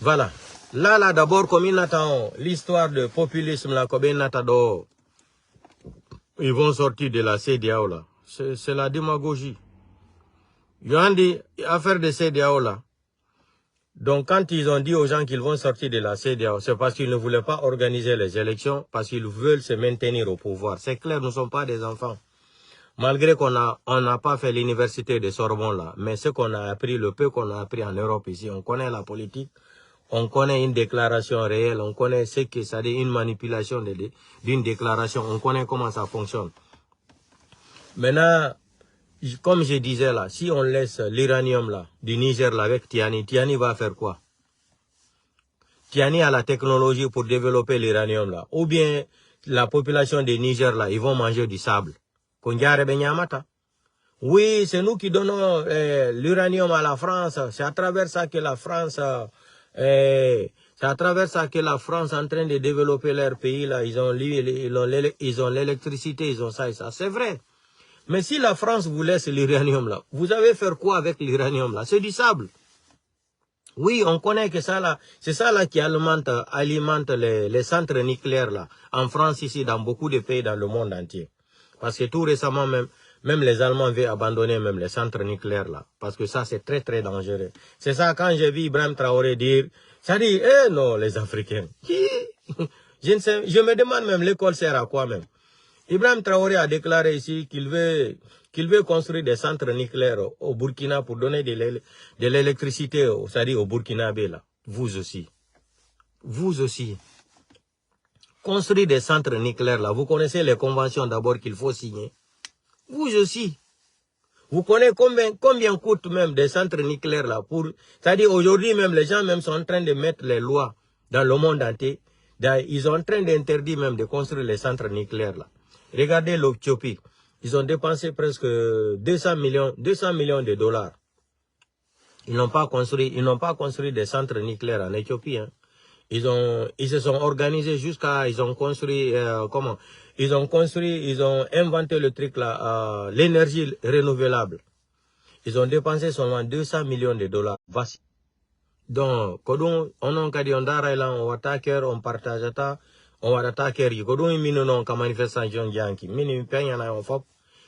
Voilà. Là, d'abord, comme il attend l'histoire de populisme, là, comme il attend, ils vont sortir de la CEDEAO, là. C'est la démagogie. Il y a des affaires de CEDEAO, là. Donc, quand ils ont dit aux gens qu'ils vont sortir de la CEDEAO, c'est parce qu'ils ne voulaient pas organiser les élections, parce qu'ils veulent se maintenir au pouvoir. C'est clair, nous ne sommes pas des enfants. Malgré qu'on n'a pas fait l'université de Sorbonne, là, mais ce qu'on a appris, le peu qu'on a appris en Europe ici, on connaît la politique, on connaît une déclaration réelle, on connaît ce que ça dit, une manipulation d'une déclaration, on connaît comment ça fonctionne. Maintenant, comme je disais là, si on laisse l'uranium là, du Niger là, avec Tiani, Tiani va faire quoi? Tiani a la technologie pour développer l'uranium là. Ou bien la population du Niger là, ils vont manger du sable. Oui, c'est nous qui donnons l'uranium à la France. C'est à travers ça que la France... c'est à travers ça que la France est en train de développer leur pays là. Ils ont l'électricité, ils ont ça et ça. C'est vrai. Mais si la France vous laisse l'uranium là, vous allez faire quoi avec l'uranium là? C'est du sable. Oui, on connaît que ça là, c'est ça là qui alimente les centres nucléaires là. En France ici, dans beaucoup de pays dans le monde entier. Parce que tout récemment même les Allemands veulent abandonner même les centres nucléaires là. Parce que ça c'est très très dangereux. C'est ça quand j'ai vu Ibrahim Traoré dire, ça dit, eh non les Africains. Je ne sais, je me demande même l'école sert à quoi même. Ibrahim Traoré a déclaré ici qu'il veut construire des centres nucléaires au Burkina pour donner de l'électricité, c'est-à-dire au Burkinabé là. Vous aussi. Vous aussi. Construire des centres nucléaires là. Vous connaissez les conventions d'abord qu'il faut signer. Vous aussi. Vous connaissez combien coûtent même des centres nucléaires là pour... C'est-à-dire aujourd'hui même, les gens même sont en train de mettre les lois dans le monde entier. Ils sont en train d'interdire même de construire les centres nucléaires là. Regardez l'Éthiopie. Ils ont dépensé presque 200 millions de dollars. Ils n'ont pas construit des centres nucléaires en Éthiopie. Hein. Ils se sont organisés jusqu'à, ils ont construit, ils ont inventé le truc là, l'énergie renouvelable. Ils ont dépensé seulement 200 millions de dollars. Donc, quand on a dit on attaquer, on partage ça, on va attaquer. Quand on mine non comme manifestation janki, mine peña na on fop,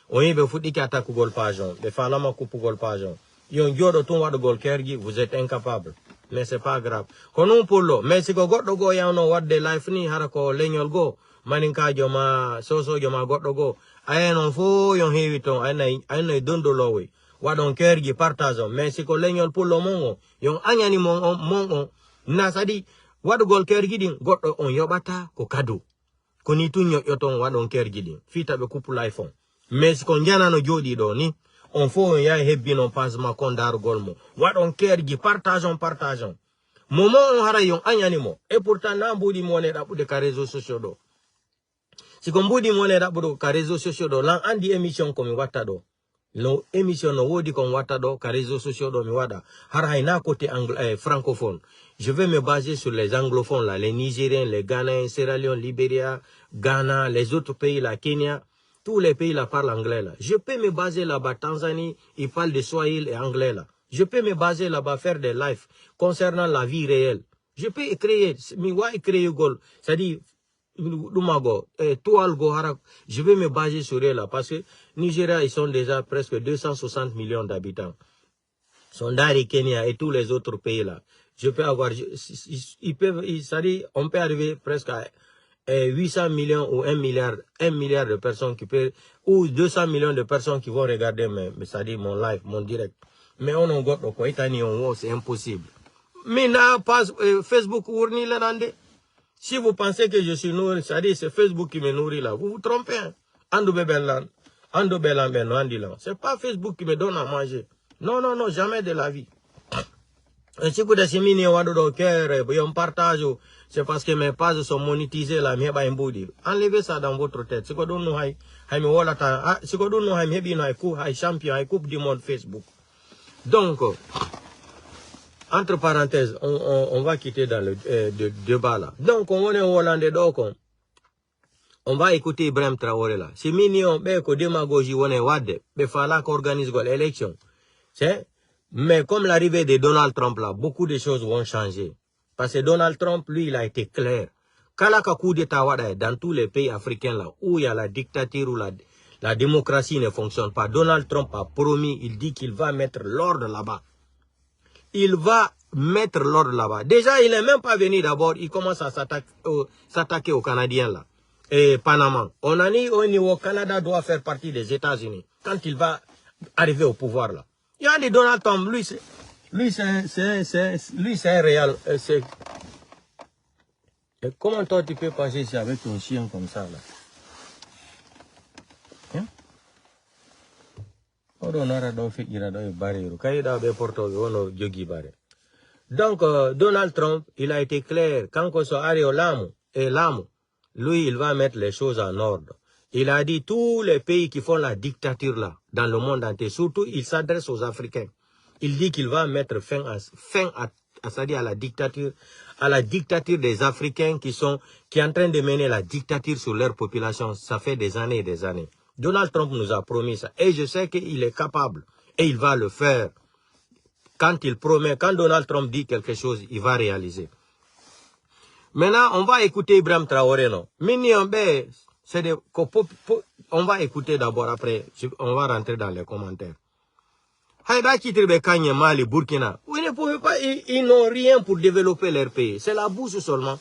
on y be fouti qui attaque gol pajon, les femmes ma coupe gol pajon. Yon jodo ton wa de gol kergi, vous êtes incapable. Mais c'est pas grave. Quand on polo, mais si go go ya no what de life ni harako leñol go, maninka joma soso joma goddo go, ay non fo yon hewiton, ay dondo lowe. Wadon kergi partageon mais si ko leñol pullo mongo yon anyani mongo nasadi wadu gol kergi din goddo on yobata ko kado ko ni tun yoton wadon kergi din fita be couple iPhone mais si ko njana no jodi do ni on fo on ya hebbino pasma kondar golmo wadon kergi partageon momo on hara yon anyani mo et pourtant na mbudi mo ne dabude ka réseaux sociaux do si ko mbudi mo ne dabude ka réseaux sociaux do lan andi émission ko mi watta do no émission no wodi kon wata do ka réseaux sociaux do mi wada har hayna côté francophone. Je vais me baser sur les anglophones là, les Nigériens, les Ghanéens, Sierra Leone, Libéria, Ghana, les autres pays là, Kenya, tous les pays là parlent anglais là. Je peux me baser là-bas, Tanzanie, ils parlent de Swahili et anglais là. Je peux me baser là-bas, faire des lives concernant la vie réelle. Je peux créer, c'est-à-dire je vais me baser sur elle là parce que Nigeria ils sont déjà presque 260 millions d'habitants. Sondari, Kenya et tous les autres pays là. Je peux avoir, on peut arriver presque à 800 millions ou 1 milliard de personnes qui peuvent, ou 200 millions de personnes qui vont regarder c'est-à-dire mon live, mon direct. Mais on a got c'est impossible. Mais n'a pas Facebook ou ni l'année. Si vous pensez que je suis nourri, c'est-à-dire c'est Facebook qui me nourrit là, vous vous trompez. C'est pas Facebook qui me donne à manger. Non, jamais de la vie. Et si vous décimez on partage, c'est parce que mes pages sont monétisées là, enlevez ça dans votre tête. Si vous donnez champion, coupe du monde Facebook. Donc, entre parenthèses, on va quitter dans le débat là. Donc, on est au Hollandais, donc on va écouter Ibrahim Traoré là. C'est mignon, mais que démagogie, on est wade, mais fallait qu'on organise l'élection. Mais comme l'arrivée de Donald Trump là, beaucoup de choses vont changer. Parce que Donald Trump, lui, il a été clair. Kalaka coup d'État dans tous les pays africains là, où il y a la dictature, où la démocratie ne fonctionne pas, Donald Trump a promis, il dit qu'il va mettre l'ordre là-bas. Il va mettre l'ordre là-bas. Déjà, il n'est même pas venu d'abord, il commence à s'attaquer aux Canadiens là. Et Panama. On a dit au Canada doit faire partie des États-Unis quand il va arriver au pouvoir là. Il y a des Donald Trump, lui c'est un réel. Et comment toi tu peux passer ici avec ton chien comme ça là? Hein? Donc Donald Trump, il a été clair quand on soit allé au Lamu, lui il va mettre les choses en ordre. Il a dit tous les pays qui font la dictature là dans le monde entier, surtout il s'adresse aux Africains. Il dit qu'il va mettre fin à la dictature des Africains qui est en train de mener la dictature sur leur population. Ça fait des années et des années. Donald Trump nous a promis ça. Et je sais qu'il est capable. Et il va le faire. Quand il promet, quand Donald Trump dit quelque chose, il va réaliser. Maintenant, on va écouter Ibrahim Traoré, non? On va écouter d'abord, après, on va rentrer dans les commentaires. Mali, Burkina, vous ne pouvez pas, ils n'ont rien pour développer leur pays. C'est la bourse seulement.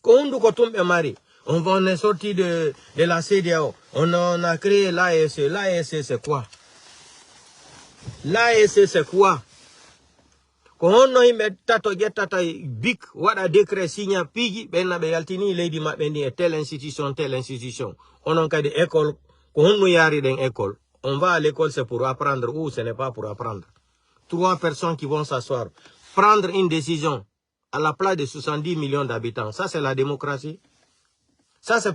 On est sorti de la CEDEAO. On a créé l'AEC. L'AEC, c'est quoi? L'AEC, c'est quoi? Quand on a mis tata big, wada décret signé pigi, ben na beyaltini lady ma bendi telle institution. On a des écoles, quand on y arrive dans l'école, on va à l'école c'est pour apprendre ou ce n'est pas pour apprendre. 3 personnes qui vont s'asseoir, prendre une décision à la place de 70 millions d'habitants. Ça c'est la démocratie. Ça c'est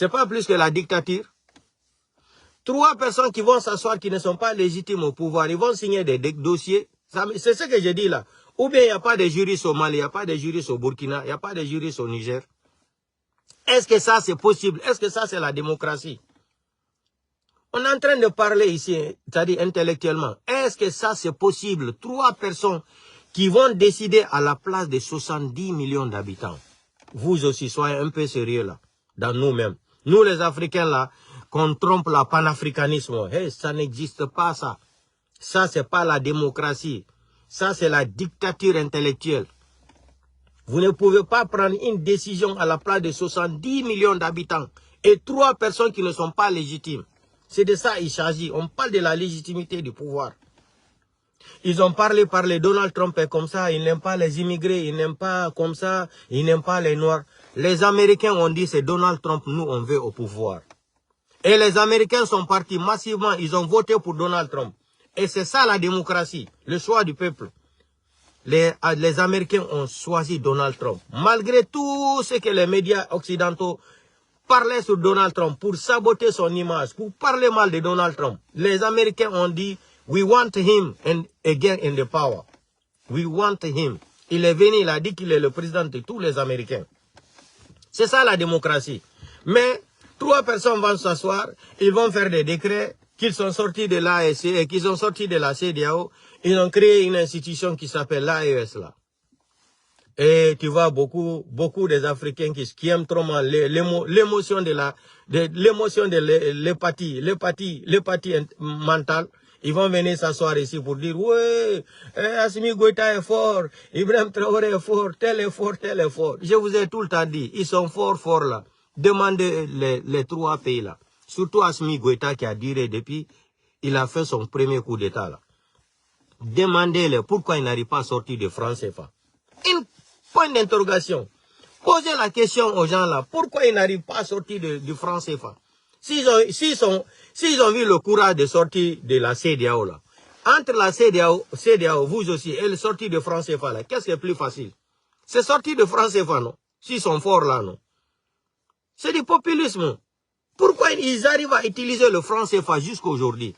pas plus que la dictature. 3 personnes qui vont s'asseoir qui ne sont pas légitimes au pouvoir, ils vont signer des dossiers. C'est ce que je dis là. Ou bien il n'y a pas de juristes au Mali, il n'y a pas de juristes au Burkina, il n'y a pas de juristes au Niger. Est-ce que ça c'est possible? Est-ce que ça c'est la démocratie? On est en train de parler ici, c'est-à-dire intellectuellement. Est-ce que ça c'est possible? 3 personnes qui vont décider à la place de 70 millions d'habitants. Vous aussi, soyez un peu sérieux là, dans nous-mêmes. Nous les Africains là, qu'on trompe le panafricanisme. Hey, ça n'existe pas ça. Ça, c'est pas la démocratie. Ça, c'est la dictature intellectuelle. Vous ne pouvez pas prendre une décision à la place de 70 millions d'habitants et 3 personnes qui ne sont pas légitimes. C'est de ça qu'il s'agit. On parle de la légitimité du pouvoir. Ils ont parlé Donald Trump est comme ça, il n'aime pas les immigrés, il n'aime pas comme ça, il n'aime pas les Noirs. Les Américains ont dit c'est Donald Trump, nous on veut au pouvoir. Et les Américains sont partis massivement, ils ont voté pour Donald Trump. Et c'est ça la démocratie, le choix du peuple. Les Américains ont choisi Donald Trump. Malgré tout ce que les médias occidentaux parlaient sur Donald Trump pour saboter son image, pour parler mal de Donald Trump, les Américains ont dit, we want him again in the power. We want him. Il est venu, il a dit qu'il est le président de tous les Américains. C'est ça la démocratie. Mais 3 personnes vont s'asseoir, ils vont faire des décrets, qu'ils sont sortis de l'AEC et qu'ils sont sortis de la CEDEAO, ils ont créé une institution qui s'appelle l'AES là. Et tu vois beaucoup des Africains qui aiment trop mal l'émotion de l'épathie mentale. Ils vont venir s'asseoir ici pour dire, ouais, Assimi Goïta est fort, Ibrahim Traoré est fort, tel est fort, tel est fort. Je vous ai tout le temps dit, ils sont forts là. Demandez les 3 pays là. Surtout Assimi Goïta qui a duré depuis, il a fait son premier coup d'état là. Demandez-le pourquoi il n'arrive pas à sortir de franc CFA. Une point d'interrogation. Posez la question aux gens là, pourquoi ils n'arrivent pas à sortir du franc CFA? S'ils ont vu le courage de sortir de la CEDEAO là, entre la CEDEAO, vous aussi, et le sortir de franc CFA là, qu'est-ce qui est plus facile? C'est sortir de franc CFA, non? S'ils sont forts là, non? C'est du populisme. Pourquoi ils arrivent à utiliser le franc CFA jusqu'à aujourd'hui?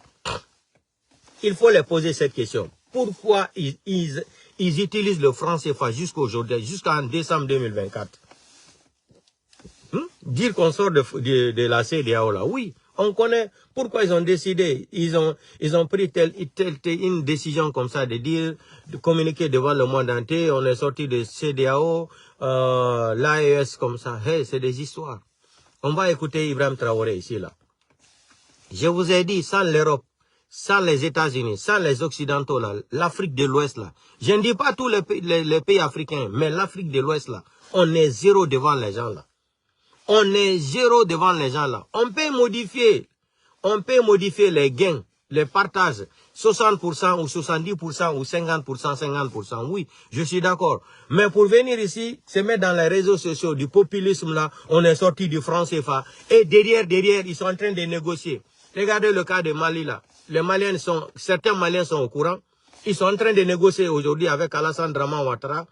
Il faut les poser cette question. Pourquoi ils utilisent le franc CFA jusqu'à aujourd'hui, jusqu'en décembre 2024? Dire qu'on sort de la CEDEAO là, oui, On connaît pourquoi ils ont décidé, ils ont pris une décision comme ça, de communiquer devant le monde entier, on est sorti de CEDEAO, l'AES comme ça. Hey, c'est des histoires. On va écouter Ibrahim Traoré ici, là. Je vous ai dit, sans l'Europe, sans les États-Unis, sans les Occidentaux, là, l'Afrique de l'Ouest, là. Je ne dis pas tous les pays africains, mais l'Afrique de l'Ouest, là, on est zéro devant les gens, là. On est zéro devant les gens là. On peut modifier les gains, les partages, 60% ou 70% ou 50%, oui, je suis d'accord. Mais pour venir ici, se mettre dans les réseaux sociaux du populisme là, on est sorti du franc CFA. Et derrière, ils sont en train de négocier. Regardez le cas de Mali là. Certains Maliens sont au courant. Ils sont en train de négocier aujourd'hui avec Alassane Draman Ouattara.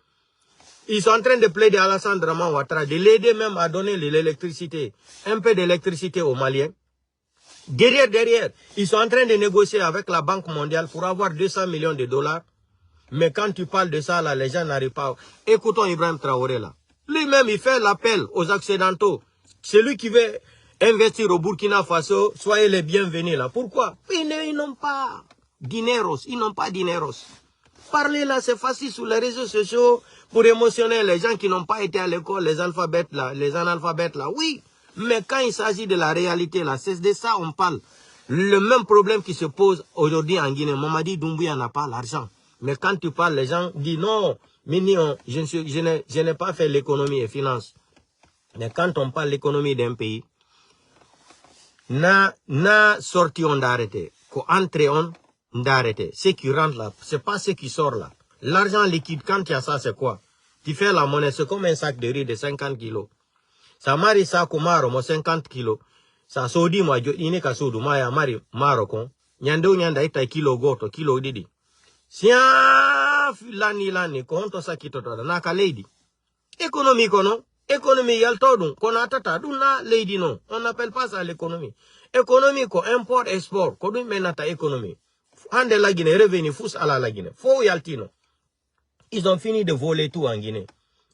Ils sont en train de plaider à Alassane Draman Ouattara, de l'aider même à donner l'électricité, un peu d'électricité aux Maliens. Derrière, ils sont en train de négocier avec la Banque mondiale pour avoir 200 millions de dollars. Mais quand tu parles de ça, là, les gens n'arrivent pas. Écoutons Ibrahim Traoré, là. Lui-même, il fait l'appel aux Occidentaux. Celui qui veut investir au Burkina Faso, soyez les bienvenus, là. Pourquoi? Ils n'ont pas dineros. Parler là, c'est facile sur les réseaux sociaux pour émotionner les gens qui n'ont pas été à l'école, les analphabètes là. Oui, mais quand il s'agit de la réalité là, c'est de ça on parle. Le même problème qui se pose aujourd'hui en Guinée. Mamadi Doumbouya n'a pas l'argent. Mais quand tu parles, les gens disent non, mignon, je n'ai pas fait l'économie et finance. Mais quand on parle de l'économie d'un pays, na sorti on d'arrêter, qu'entrée on d'arrêter. Ce qui rentre là, c'est pas ce qui sort là. L'argent liquide, quand tu as ça, c'est quoi? Tu fais la monnaie, c'est comme un sac de riz de 50 kilos. Ça mari ça kumaro, mo 50 kilos. Ça sodi moi, ine ka sodu, maya mari marokon. Nyanda ita kilo goto, kilo didi. Siya lani, konto sa kito toda, naka lady. Économie kono, économie yal todun, kona tata, duna lady non. On n'appelle pas ça l'économie. Économie ko, import, export, kodun menata économie. Ande la Guinée, revenu fous à la Guinée. Faux yaltino. Ils ont fini de voler tout en Guinée.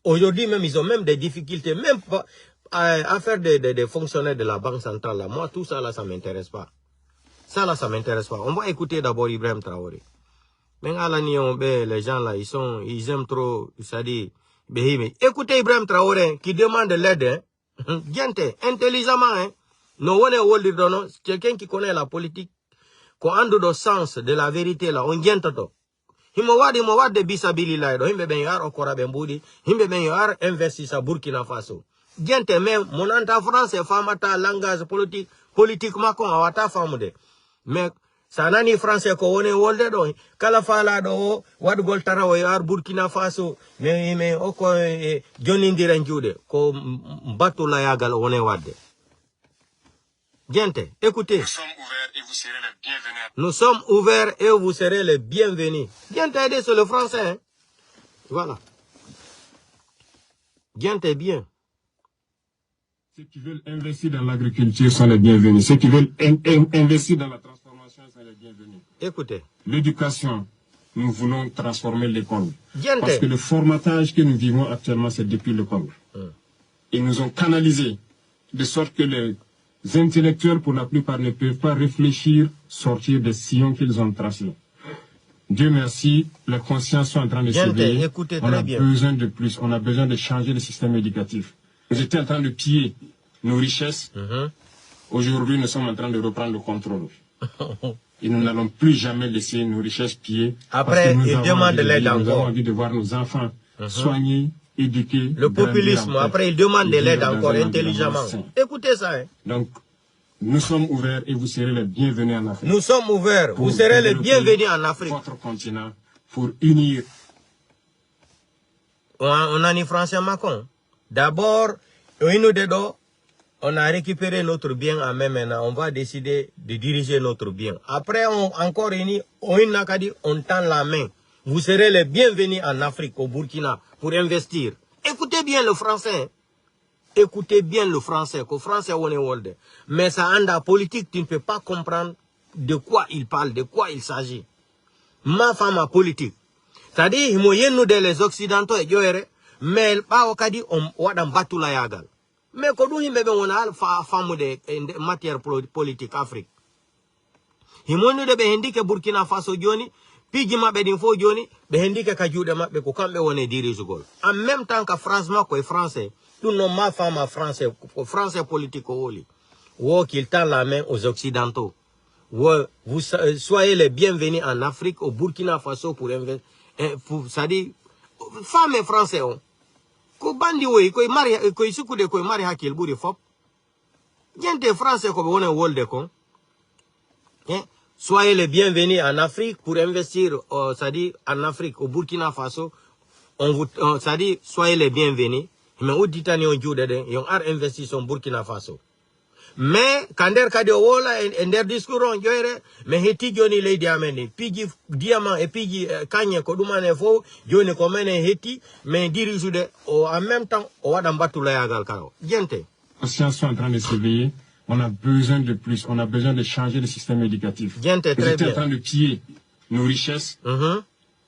Aujourd'hui même, ils ont même des difficultés, même pas à faire des fonctionnaires de la Banque centrale. Là. Moi, tout ça là, ça m'intéresse pas. Ça là, ça m'intéresse pas. On va écouter d'abord Ibrahim Traoré. Mais à la les gens là, ils aiment trop, ça dit, écoutez Ibrahim Traoré qui demande de l'aide, hein. Intelligemment, hein. No one will do, quelqu'un qui connaît la politique. Ko ando do sens de la vérité là on gentoto himo wade bisabili la do himbe ben yar okora ben budi himbe ben yar investi sa Burkina Faso gente même monanta France famata langage politique makon awata famude mais sanani français ko woni wolde do kala fala do wad gol tarawo yar Burkina Faso mais oko joni ndira njude ko batula yagal woni wadde. Gente, écoutez. Nous sommes ouverts et vous serez les bienvenus. Gente, aidez sur le français. Hein? Voilà. Gente, bien. Ceux qui veulent investir dans l'agriculture sont les bienvenus. Ceux qui veulent investir dans la transformation sont les bienvenus. Écoutez. L'éducation, nous voulons transformer l'école. Parce que le formatage que nous vivons actuellement, c'est depuis l'école. Ils nous ont canalisés de sorte que les intellectuels, pour la plupart, ne peuvent pas réfléchir, sortir des sillons qu'ils ont tracés. Dieu merci, les consciences sont en train de s'éveiller. On a besoin de plus, on a besoin de changer le système éducatif. Nous étions en train de piller nos richesses. Aujourd'hui, nous sommes en train de reprendre le contrôle. Et nous n'allons plus jamais laisser nos richesses piller. Après, ils demandent de l'aide encore. Nous avons envie de voir nos enfants soignés, éduquer. Le populisme, après il demande de l'aide encore intelligemment. Écoutez ça. Hein. Donc, nous sommes ouverts et vous serez les bienvenus en Afrique. Nous sommes ouverts, vous serez les bienvenus en Afrique. Votre continent pour unir. On a ni français Macron. D'abord, on a récupéré notre bien en main maintenant. On va décider de diriger notre bien. Après, encore uni, on tend la main. Vous serez les bienvenus en Afrique, au Burkina, pour investir. Écoutez bien le français. Écoutez bien le français. Qu'au français, on est world. Mais ça, en la politique, tu ne peux pas comprendre de quoi il parle, de quoi il s'agit. Ma femme a politique. C'est-à-dire, il y a nous les Occidentaux et mais pas au cas on va dans Batula Yagal. Mais quand nous on a femme de matière politique Afrique. Himonu de behendike Burkina Faso joni, pigi mabbe d'info joni, behendike kajude mabbe ko kambe wone dirigugol. En même temps que France ko est français, tout non ma femme français politique oli. Wo qu'il tend la main aux occidentaux. Vous soyez les bienvenus en Afrique, au Burkina Faso pour ça dit femme et français on. Ko bandi wo ko mari ko isukude ko mari hakil buri fop. Gente français ko wona wolde ko. Soyez les bienvenus en Afrique pour investir, c'est-à-dire en Afrique, au Burkina Faso. C'est-à-dire, soyez les bienvenus. Mais où dit-on on a investi sur Burkina Faso. Mais, quand on a un discours, mais heti joni le diamant, pigi diamant et pigi kanye kodumane fo, joni komene heti, mais dirige en même temps, on a d'ambattu la yagal karo. Gente. Les sciences sont en train de s'éveiller. On a besoin de plus, on a besoin de changer le système éducatif. Vous étiez en train de piller nos richesses.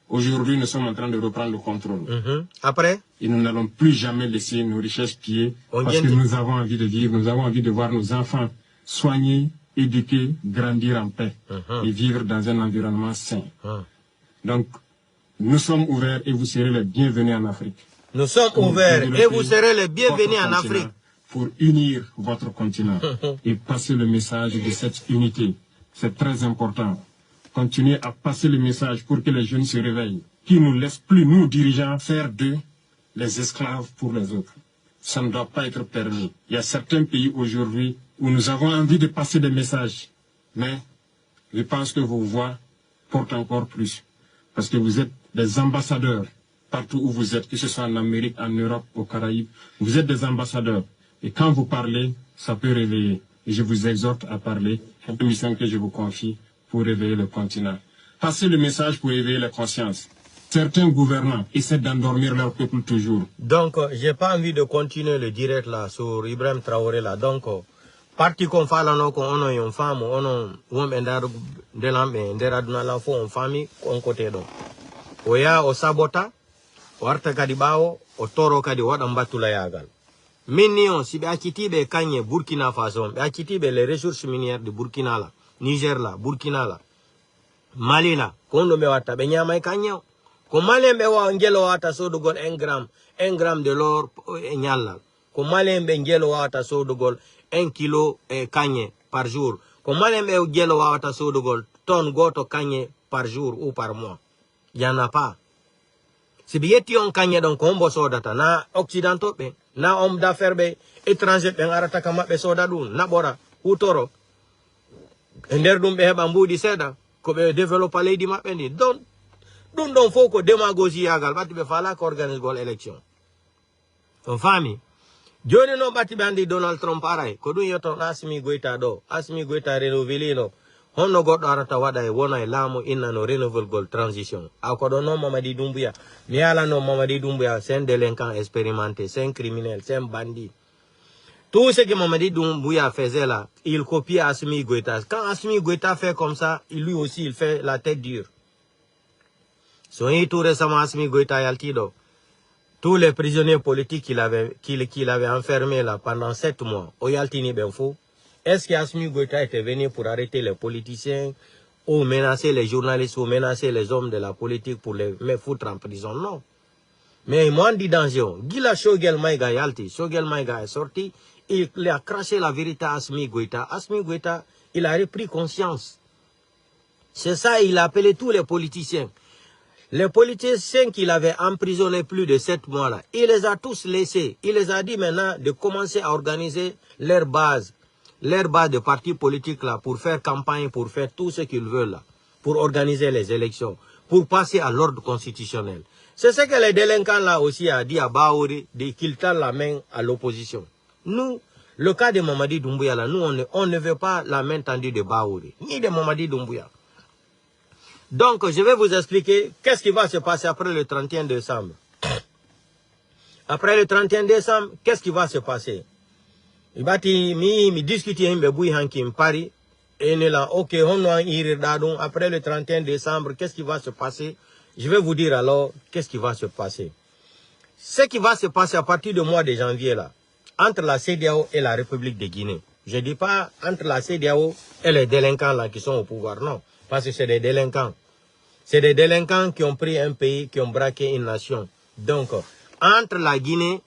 Aujourd'hui, nous sommes en train de reprendre le contrôle. Après? Et nous n'allons plus jamais laisser nos richesses piller parce que nous avons envie de vivre, nous avons envie de voir nos enfants soignés, éduqués, grandir en paix et vivre dans un environnement sain. Donc, nous sommes ouverts et vous serez les bienvenus en Afrique. Nous sommes ouverts et vous serez les bienvenus en Afrique. Pour unir votre continent et passer le message de cette unité. C'est très important. Continuez à passer le message pour que les jeunes se réveillent, qui ne nous laissent plus, nous dirigeants, faire d'eux les esclaves pour les autres. Ça ne doit pas être permis. Il y a certains pays aujourd'hui où nous avons envie de passer des messages, mais je pense que vos voix portent encore plus, parce que vous êtes des ambassadeurs partout où vous êtes, que ce soit en Amérique, en Europe, aux Caraïbes. Vous êtes des ambassadeurs. Et quand vous parlez, ça peut réveiller. Et je vous exhorte à parler. C'est une mission que je vous confie pour réveiller le continent. Passez le message pour éveiller la conscience. Certains gouvernants essaient d'endormir leur peuple toujours. Donc, j'ai pas envie de continuer le direct là sur Ibrahim Traoré là. Donc, parti qu'on fait là, on a une femme, on a une famille, on côté donc. Oya, o sabota, o arta kadibao, o toro kadi wadambatula yagal. Mignon, si be kanye Burkina Faso, be les ressources minières de Burkina là, Niger là, Burkina là, Mali là, kondo me wata be nyama kanye. Ko Mali be wa ngelo wata so dogol 1 gramme de l'or nyalla. Ko Mali be ngelo wata so dogol 1 kilo kanye par jour. Ko Mali be ngelo wata so dogol tonne goto kanye par jour ou par mois. Y en a pas. Si biyeti on kanye donc on sodata na occidentaux be na homme d'affaires be étranger be arata kama be soda dun na bora utoro ender dum be heba mbudi seda ko be développer leydi mabbe ni don foko démagogie yagal batti be fala ko organise gol élection on fami joni no batti be andi Donald Trump aray ko dun yoto Assimi Goïta do Assimi Goïta renouvelé no honno goddo arata wada e wona e laamu inna no renouvel gol transition akodo no Mamadi Doumbouya mi ala no Mamadi Doumbouya c'est un délinquant expérimenté, c'est un criminel, c'est un bandit. Tout ce que Mamadi Doumbouya faisait là, il copiait Assimi Goïta. Quand Assimi Goïta fait comme ça, lui aussi il fait la tête dure. Soyez tout récemment Assimi Goïta Yaltido. Tous les prisonniers politiques qu'il avait enfermés là pendant 7 mois, au Yaltini Benfo. Est-ce qu'Assimi Goïta était venu pour arrêter les politiciens ou menacer les journalistes ou menacer les hommes de la politique pour les foutre en prison? Non. Mais moi, on dit danger. Gila Shogel Maïga Yalti. Shogel Maïga est sorti. Il a craché la vérité à Assimi Goïta. Assimi Goïta, il a repris conscience. C'est ça, il a appelé tous les politiciens. Les politiciens qu'il avait emprisonnés plus de 7 mois là, il les a tous laissés. Il les a dit maintenant de commencer à organiser leur base de partis politiques là, pour faire campagne, pour faire tout ce qu'ils veulent là, pour organiser les élections, pour passer à l'ordre constitutionnel. C'est ce que les délinquants là aussi a dit à Baouri, qu'ils tendent la main à l'opposition. Nous, le cas de Mamadi Doumbouya là, nous on ne veut pas la main tendue de Baouri, ni de Mamadi Doumbouya. Donc je vais vous expliquer qu'est-ce qui va se passer après le 31 décembre. Après le 31 décembre, qu'est-ce qui va se passer? Ibati mi discuter himbe bui hanki Paris et ne la ok on a irir dadon après le 31 décembre qu'est-ce qui va se passer? Je vais vous dire alors qu'est-ce qui va se passer. Ce qui va se passer à partir du mois de janvier là. entre la CEDEAO et la République de Guinée. Je ne dis pas entre la CEDEAO et les délinquants là qui sont au pouvoir, non. Parce que c'est des délinquants. C'est des délinquants qui ont pris un pays, qui ont braqué une nation. Donc, entre la Guinée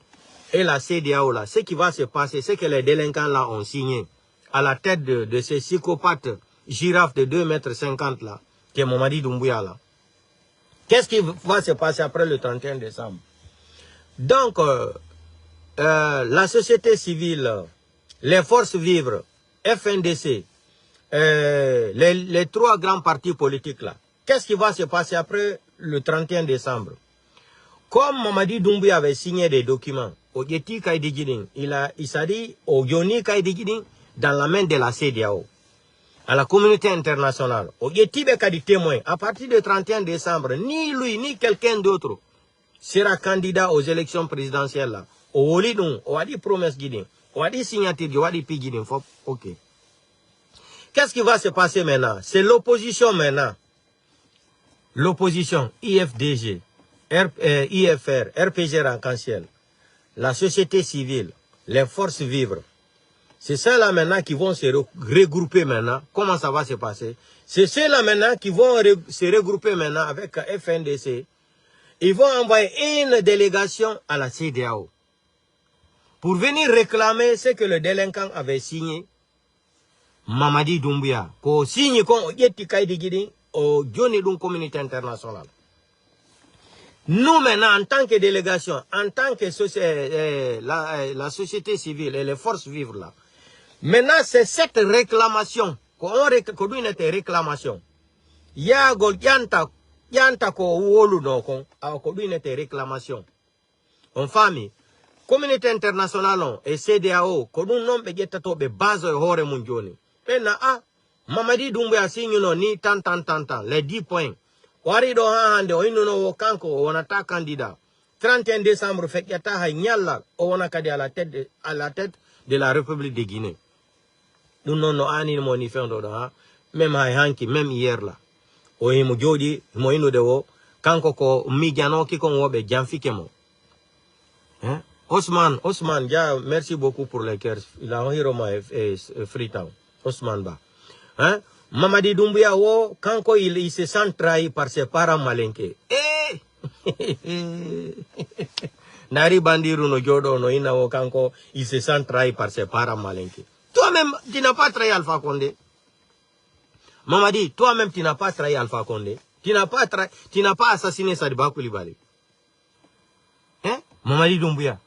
et la CEDEAO là, ce qui va se passer, c'est que les délinquants là ont signé à la tête de ces psychopathes girafes de 2,50 m là, qui est Mamadi Doumbouya là. Qu'est-ce qui va se passer après le 31 décembre? Donc, la société civile, les forces vives, FNDC, les trois grands partis politiques là, qu'est-ce qui va se passer après le 31 décembre? Comme Mamadi Doumbouya avait signé des documents, il s'est dit au Yoni Kaïdigiding dans la main de la CEDEAO, à la communauté internationale, au Yetibeka du témoin, à partir du 31 décembre, ni lui ni quelqu'un d'autre sera candidat aux élections présidentielles là. Au Olidon, au Adi promesse guiding, au Adi signature, au Adi piguiding, ok. Qu'est-ce qui va se passer maintenant? C'est l'opposition maintenant. L'opposition, IFDG, IFR, RPG Arc-en-Ciel, la société civile, les forces vives. C'est ceux-là maintenant qui vont se regrouper maintenant. Comment ça va se passer? C'est ceux-là maintenant qui vont se regrouper maintenant avec FNDC. Ils vont envoyer une délégation à la CEDEAO pour venir réclamer ce que le délinquant avait signé. Mamadi Doumbouya, qu'on signe qu'on yeti Kaïdigidi au Johnny Dun communauté internationale. Nous maintenant, en tant que délégation, en tant que la société civile et les forces vives là, maintenant c'est cette réclamation, qu'on doit une réclamation. Ya gol yanta ko wolu no kon, ko doit une réclamation. En famille, communauté internationale et CEDEAO, qu'on nous nomme begeta be base hore munjoni. Pena Mamadi Doumbouya signe no ni tant, les 10 points. Wari do hande o inu no kanko o wanata candidat. 31 décembre fait yata ha nyalla o wanakadi à la tête de la République de Guinée. Nous non ani mo ni fendo da même hay hanki même hier là. O himu jodi mo inu de wo kanko ko migano ki kon wobe jamfike mo. Hein? Osman, ja, merci beaucoup pour les cœurs. Il a un Roma Freetown. Osman Ba. Hein? Mamadi Doumbouya, quand il se sent trahi par ses parents malinqués. Nari Bandiru no Jodo no ina kanko, il se sent trahi par ses parents malinqués. Toi-même, tu n'as pas trahi Alpha Condé. Mamadi, toi-même, tu n'as pas trahi Alpha Condé. Tu n'as pas assassiné Sadiba Koulibaly. Hein? Mamadi Doumbouya.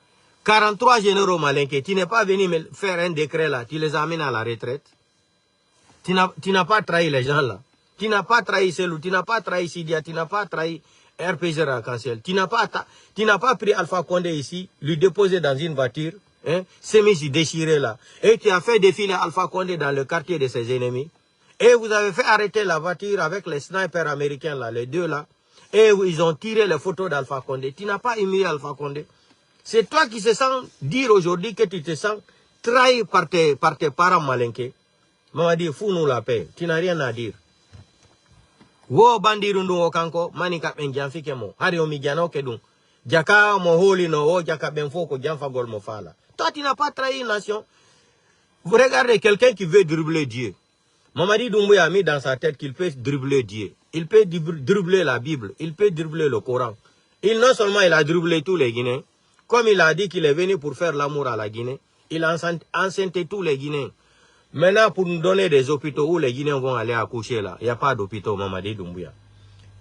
43 généraux malinqués, tu n'es pas venu me faire un décret là, tu les amènes à la retraite. Tu n'as pas trahi les gens là. Tu n'as pas trahi Selou, tu n'as pas trahi Sidia, tu n'as pas trahi RPG Arc-en-Ciel. Tu n'as pas pris Alpha Condé ici, lui déposer dans une voiture, hein, s'est déchiré là. Et tu as fait défiler Alpha Condé dans le quartier de ses ennemis. Et vous avez fait arrêter la voiture avec les snipers américains là, les deux là. Et ils ont tiré les photos d'Alpha Condé. Tu n'as pas humilié Alpha Condé. C'est toi qui se sens dire aujourd'hui que tu te sens trahi par tes parents malinqués. Maman dit, fous-nous la paix. Tu n'as rien à dire. Wo bandirundu okanko, manika benjanfike mo. Hari omigano kedun. Jaka mo holi no, o jaka benfoko, janfa gol mo fala. Toi, tu n'as pas trahi une nation. Vous regardez quelqu'un qui veut dribbler Dieu. Mamadi Doumbouya a mis dans sa tête qu'il peut dribbler Dieu. Il peut dribbler la Bible. Il peut dribbler le Coran. Non seulement il a dribblé tous les Guinéens, comme il a dit qu'il est venu pour faire l'amour à la Guinée, il a enceinté tous les Guinéens. Maintenant, pour nous donner des hôpitaux où les Guinéens vont aller accoucher là, il n'y a pas d'hôpitaux, Mamadi Doumbouya.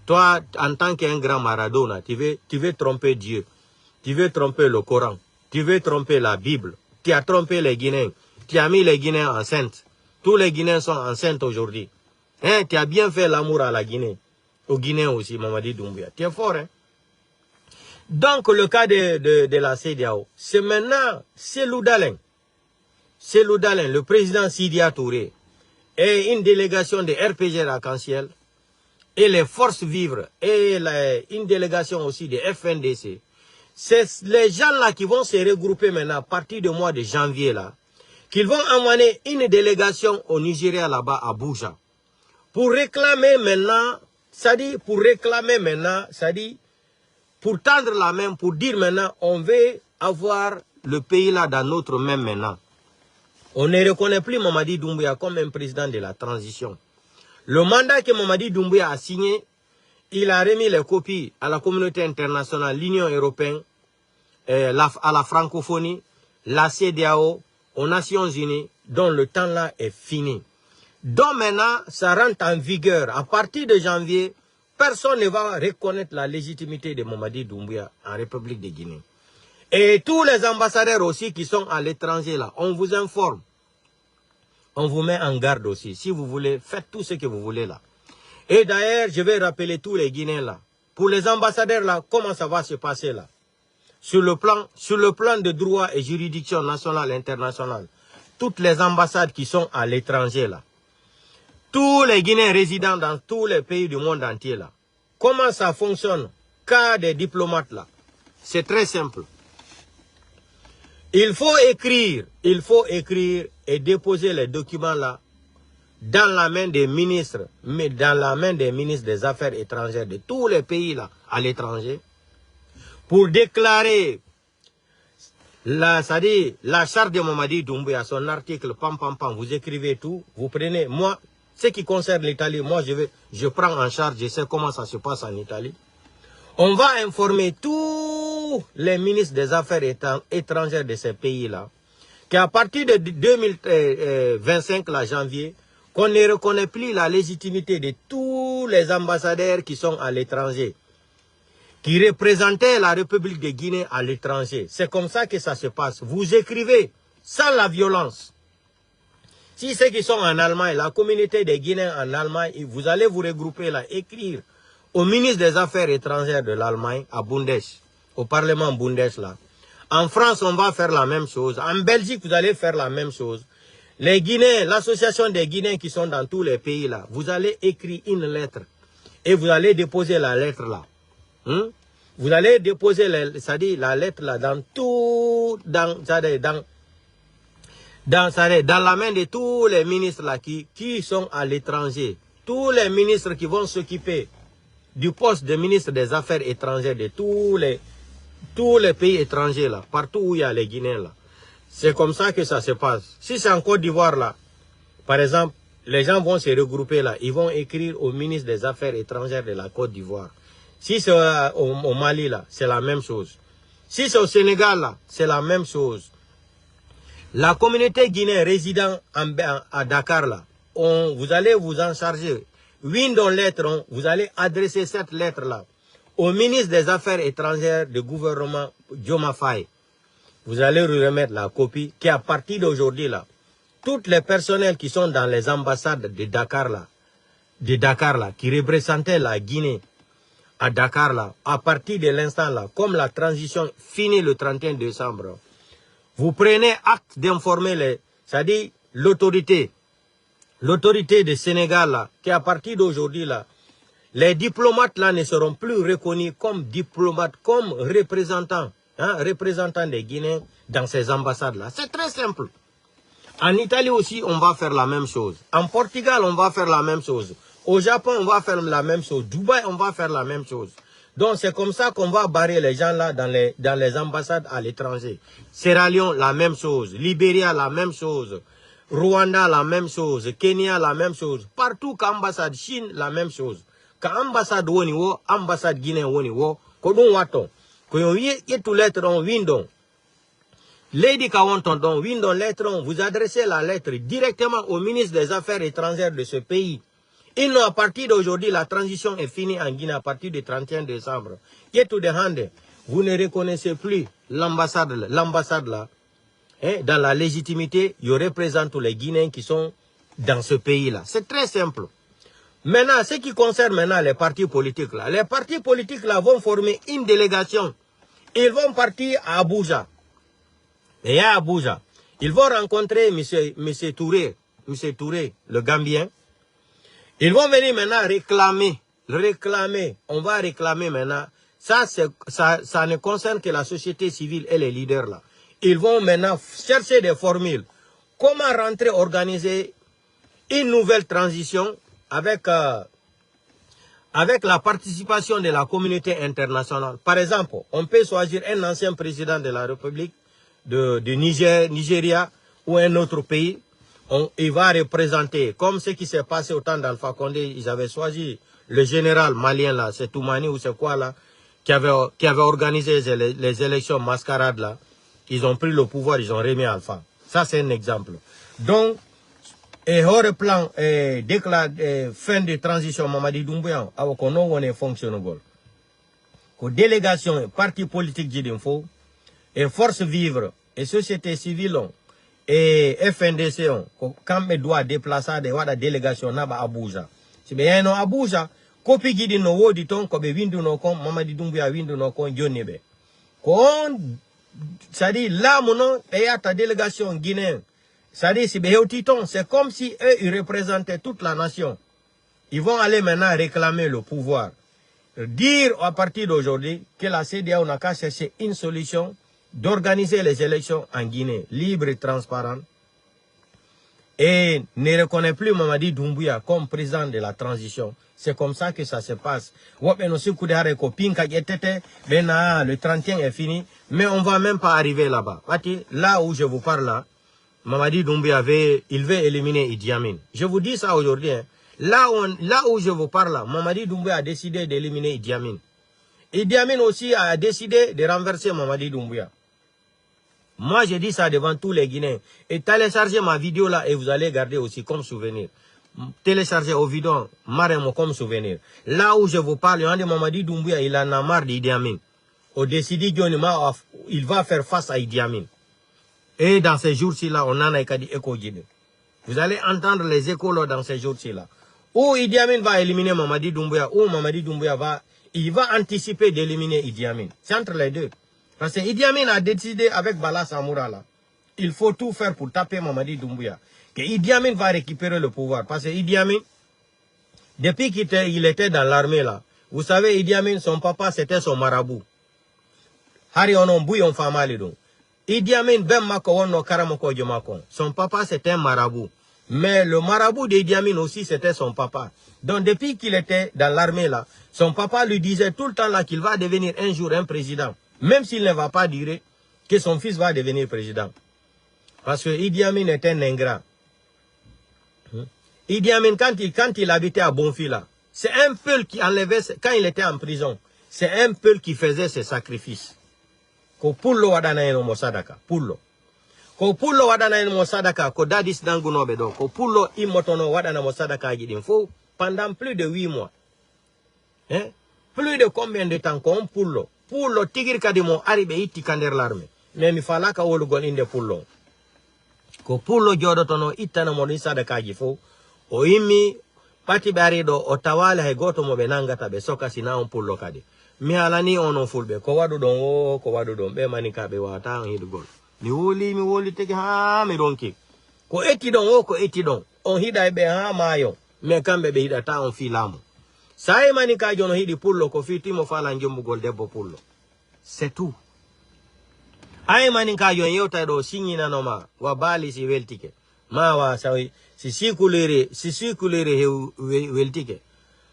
Toi, en tant qu'un grand Maradona, tu veux tromper Dieu. Tu veux tromper le Coran. Tu veux tromper la Bible. Tu as trompé les Guinéens. Tu as mis les Guinéens enceintes. Tous les Guinéens sont enceintes aujourd'hui. Hein, tu as bien fait l'amour à la Guinée. Aux Guinéens aussi, Mamadi Doumbouya. Tu es fort, hein? Donc, le cas de la CEDEAO, c'est maintenant, c'est Loudalen, le président Sidia Touré, et une délégation de RPG Arc-en-Ciel, et les forces vives, et une délégation aussi de FNDC. C'est les gens-là qui vont se regrouper maintenant, à partir du mois de janvier, là, qu'ils vont emmener une délégation au Nigeria, là-bas, à Abuja, pour réclamer maintenant, pour tendre la main, pour dire maintenant, on veut avoir le pays là dans notre main maintenant. On ne reconnaît plus Mamadi Doumbouya comme un président de la transition. Le mandat que Mamadi Doumbouya a signé, il a remis les copies à la communauté internationale, l'Union européenne, à la francophonie, la CEDEAO, aux Nations Unies, dont le temps là est fini. Donc maintenant, ça rentre en vigueur. À partir de janvier, personne ne va reconnaître la légitimité de Mamadi Doumbouya en République de Guinée. Et tous les ambassadeurs aussi qui sont à l'étranger là, on vous informe. On vous met en garde aussi. Si vous voulez, faites tout ce que vous voulez là. Et d'ailleurs, je vais rappeler tous les Guinéens là. Pour les ambassadeurs là, comment ça va se passer là? Sur le plan de droit et juridiction nationale et internationale, toutes les ambassades qui sont à l'étranger là, tous les Guinéens résidant dans tous les pays du monde entier là, comment ça fonctionne? Cas des diplomates là, c'est très simple. Il faut écrire et déposer les documents là dans la main des ministres, mais dans la main des ministres des Affaires étrangères de tous les pays là à l'étranger, pour déclarer la charte de Mamadi Doumbouya, son article, vous écrivez tout, vous prenez, moi, ce qui concerne l'Italie, moi je prends en charge, je sais comment ça se passe en Italie. On va informer tous les ministres des Affaires étrangères de ces pays-là, qu'à partir de 2025, là, janvier, qu'on ne reconnaît plus la légitimité de tous les ambassadeurs qui sont à l'étranger, qui représentaient la République de Guinée à l'étranger. C'est comme ça que ça se passe. Vous écrivez sans la violence. Si ceux qui sont en Allemagne, la communauté des Guinéens en Allemagne, vous allez vous regrouper là, écrire au ministre des Affaires étrangères de l'Allemagne, à Bundes, au Parlement Bundes là. En France, on va faire la même chose. En Belgique, vous allez faire la même chose. Les Guinéens, l'association des Guinéens qui sont dans tous les pays là, vous allez écrire une lettre et vous allez déposer la lettre là. Vous allez déposer la lettre là dans tout, dans la main de tous les ministres là qui sont à l'étranger. Tous les ministres qui vont s'occuper du poste de ministre des Affaires étrangères de tous les pays étrangers là, partout où il y a les Guinéens là. C'est comme ça que ça se passe. Si c'est en Côte d'Ivoire là, par exemple, les gens vont se regrouper là, ils vont écrire au ministre des Affaires étrangères de la Côte d'Ivoire. Si c'est au Mali là, c'est la même chose. Si c'est au Sénégal là, c'est la même chose. La communauté guinéenne résidant à Dakar là, vous allez vous en charger. Lettre, vous allez adresser cette lettre là au ministre des Affaires étrangères du gouvernement Diomaye Faye. Vous allez remettre la copie qui à partir d'aujourd'hui là, toutes les personnels qui sont dans les ambassades de Dakar là, qui représentaient la Guinée à Dakar là, à partir de l'instant là, comme la transition finit le 31 décembre, vous prenez acte d'informer c'est-à-dire l'autorité du Sénégal là, qui à partir d'aujourd'hui là, les diplomates là ne seront plus reconnus comme diplomates, comme représentants des Guinéens dans ces ambassades là. C'est très simple. En Italie aussi, on va faire la même chose. En Portugal, on va faire la même chose. Au Japon, on va faire la même chose. Dubaï, on va faire la même chose. Donc, c'est comme ça qu'on va barrer les gens là dans les ambassades à l'étranger. Sierra Leone, la même chose. Libéria, la même chose. Rwanda, la même chose. Kenya, la même chose. Partout qu'ambassade Chine, la même chose. Qu'ambassade Woniwo, ambassade Guinée Woniwo, Kodon Waton. Qu'on y ait tout lettre en Windon. Lady Kawanton, Windon lettre, vous adressez la lettre directement au ministre des Affaires étrangères de ce pays. À partir d'aujourd'hui, la transition est finie en Guinée à partir du 31 décembre. Vous ne reconnaissez plus l'ambassade là. Dans la légitimité, il représente tous les Guinéens qui sont dans ce pays-là. C'est très simple. Maintenant, ce qui concerne maintenant les partis politiques là. Les partis politiques là vont former une délégation. Ils vont partir à Abuja. Et à Abuja, ils vont rencontrer M. Touré, le Gambien. Ils vont venir maintenant réclamer. On va réclamer maintenant. Ça ne concerne que la société civile et les leaders là. Ils vont maintenant chercher des formules. Comment organiser une nouvelle transition avec la participation de la communauté internationale. Par exemple, on peut choisir un ancien président de la République, Nigeria ou un autre pays, il va représenter, comme ce qui s'est passé au temps d'Alpha Condé, ils avaient choisi le général malien là, c'est Toumani ou c'est quoi là, qui avait organisé les élections mascarades là. Ils ont pris le pouvoir, ils ont remis Alpha. Ça c'est un exemple. Donc, et hors plan, fin de transition, Mamadi Doumbouya, avec on est fonctionnel. Que délégation, parti politique d'Info, et force vivre, et société civile, et FNDC, quand me doit déplacer de la délégation à Abuja. Si bien non Abuja, copie guide no wodi ton, ko be windu no kon, Mamadi Doumbouya windu no kon, Djonebe. Kon, ça dit, là, mon et à ta délégation guinéenne, ça dit, c'est comme si eux, ils représentaient toute la nation. Ils vont aller maintenant réclamer le pouvoir. Dire à partir d'aujourd'hui que la CEDEAO n'a qu'à chercher une solution d'organiser les élections en Guinée, libres et transparentes, et ne reconnaît plus Mamadi Doumbouya comme président de la transition. C'est comme ça que ça se passe. Le 31 est fini, mais on ne va même pas arriver là-bas. Là où je vous parle là, Mamadi Doumbouya il veut éliminer Idi Amin. Je vous dis ça aujourd'hui. Hein. Là où je vous parle là, Mamadi Doumbouya a décidé d'éliminer Idi Amin. Idi Amin aussi a décidé de renverser Mamadi Doumbouya. Moi, je dis ça devant tous les Guinéens. Et téléchargez ma vidéo là et vous allez garder aussi comme souvenir. Téléchargez au vidéo, marrez-moi comme souvenir. Là où je vous parle, Mamadi Doumbouya, il en a marre d'Idi Amin. Au décidé, il va faire face à Idi Amin. Et dans ces jours-ci là, on en a dit écho Guinée. Vous allez entendre les échos là dans ces jours-ci là. Ou Idi Amin va éliminer Mamadi Doumbouya, ou Mamadi Doumbouya va anticiper d'éliminer Idi Amin. C'est entre les deux. Parce que Idi Amin a décidé avec Bala Samoura là, il faut tout faire pour taper Mamadi Doumbouya. Que Idi Amin va récupérer le pouvoir. Parce que Idi Amin, depuis qu'il était dans l'armée là, vous savez, Idi Amin, son papa c'était son marabout. Hari onon bouillon famalidon. Idi Amin ben mako wono karamoko jomako. Son papa c'était un marabout. Mais le marabout d'Idi Amin aussi c'était son papa. Donc depuis qu'il était dans l'armée là, son papa lui disait tout le temps là qu'il va devenir un jour un président. Même s'il ne va pas dire que son fils va devenir président. Parce que Idi Amin est un ingrat. Idi Amin, quand il habitait à Bonfila, c'est un peuple qui enlevait, quand il était en prison, c'est un peuple qui faisait ses sacrifices. Ko pullo wadana eno mosadaka, pullo. Ko pullo wadana eno mosadaka, ko dadis danguno bedo, ko pullo imotono wadana mosadaka agidinfo pendant plus de 8 mois. Hein? Plus de combien de temps qu'on pullo? Pullo tigir kadimo aribe iti kander l'armée. Mais mi falaka wolu gon inde pullo. Ko pullo jodotono itana mo sadaka agifo. O imi pati barido otawale hay goto mo benangata be soka sina on pullo kadi. Mi alani onon fulbe ko wadu don be manika be wata on hidugol. Mi woli tege ha mi ronki. Ko eti don on hida be ha mayo. Me kambe be hida ta on filamu. Sai manika jono hidi pullo ko fiti mo fala njombugol debbo pullo. C'est tout. Ay manika jon yewta do signina no ma wa bali si weltike. Ma wa sawi si sikulere weltike.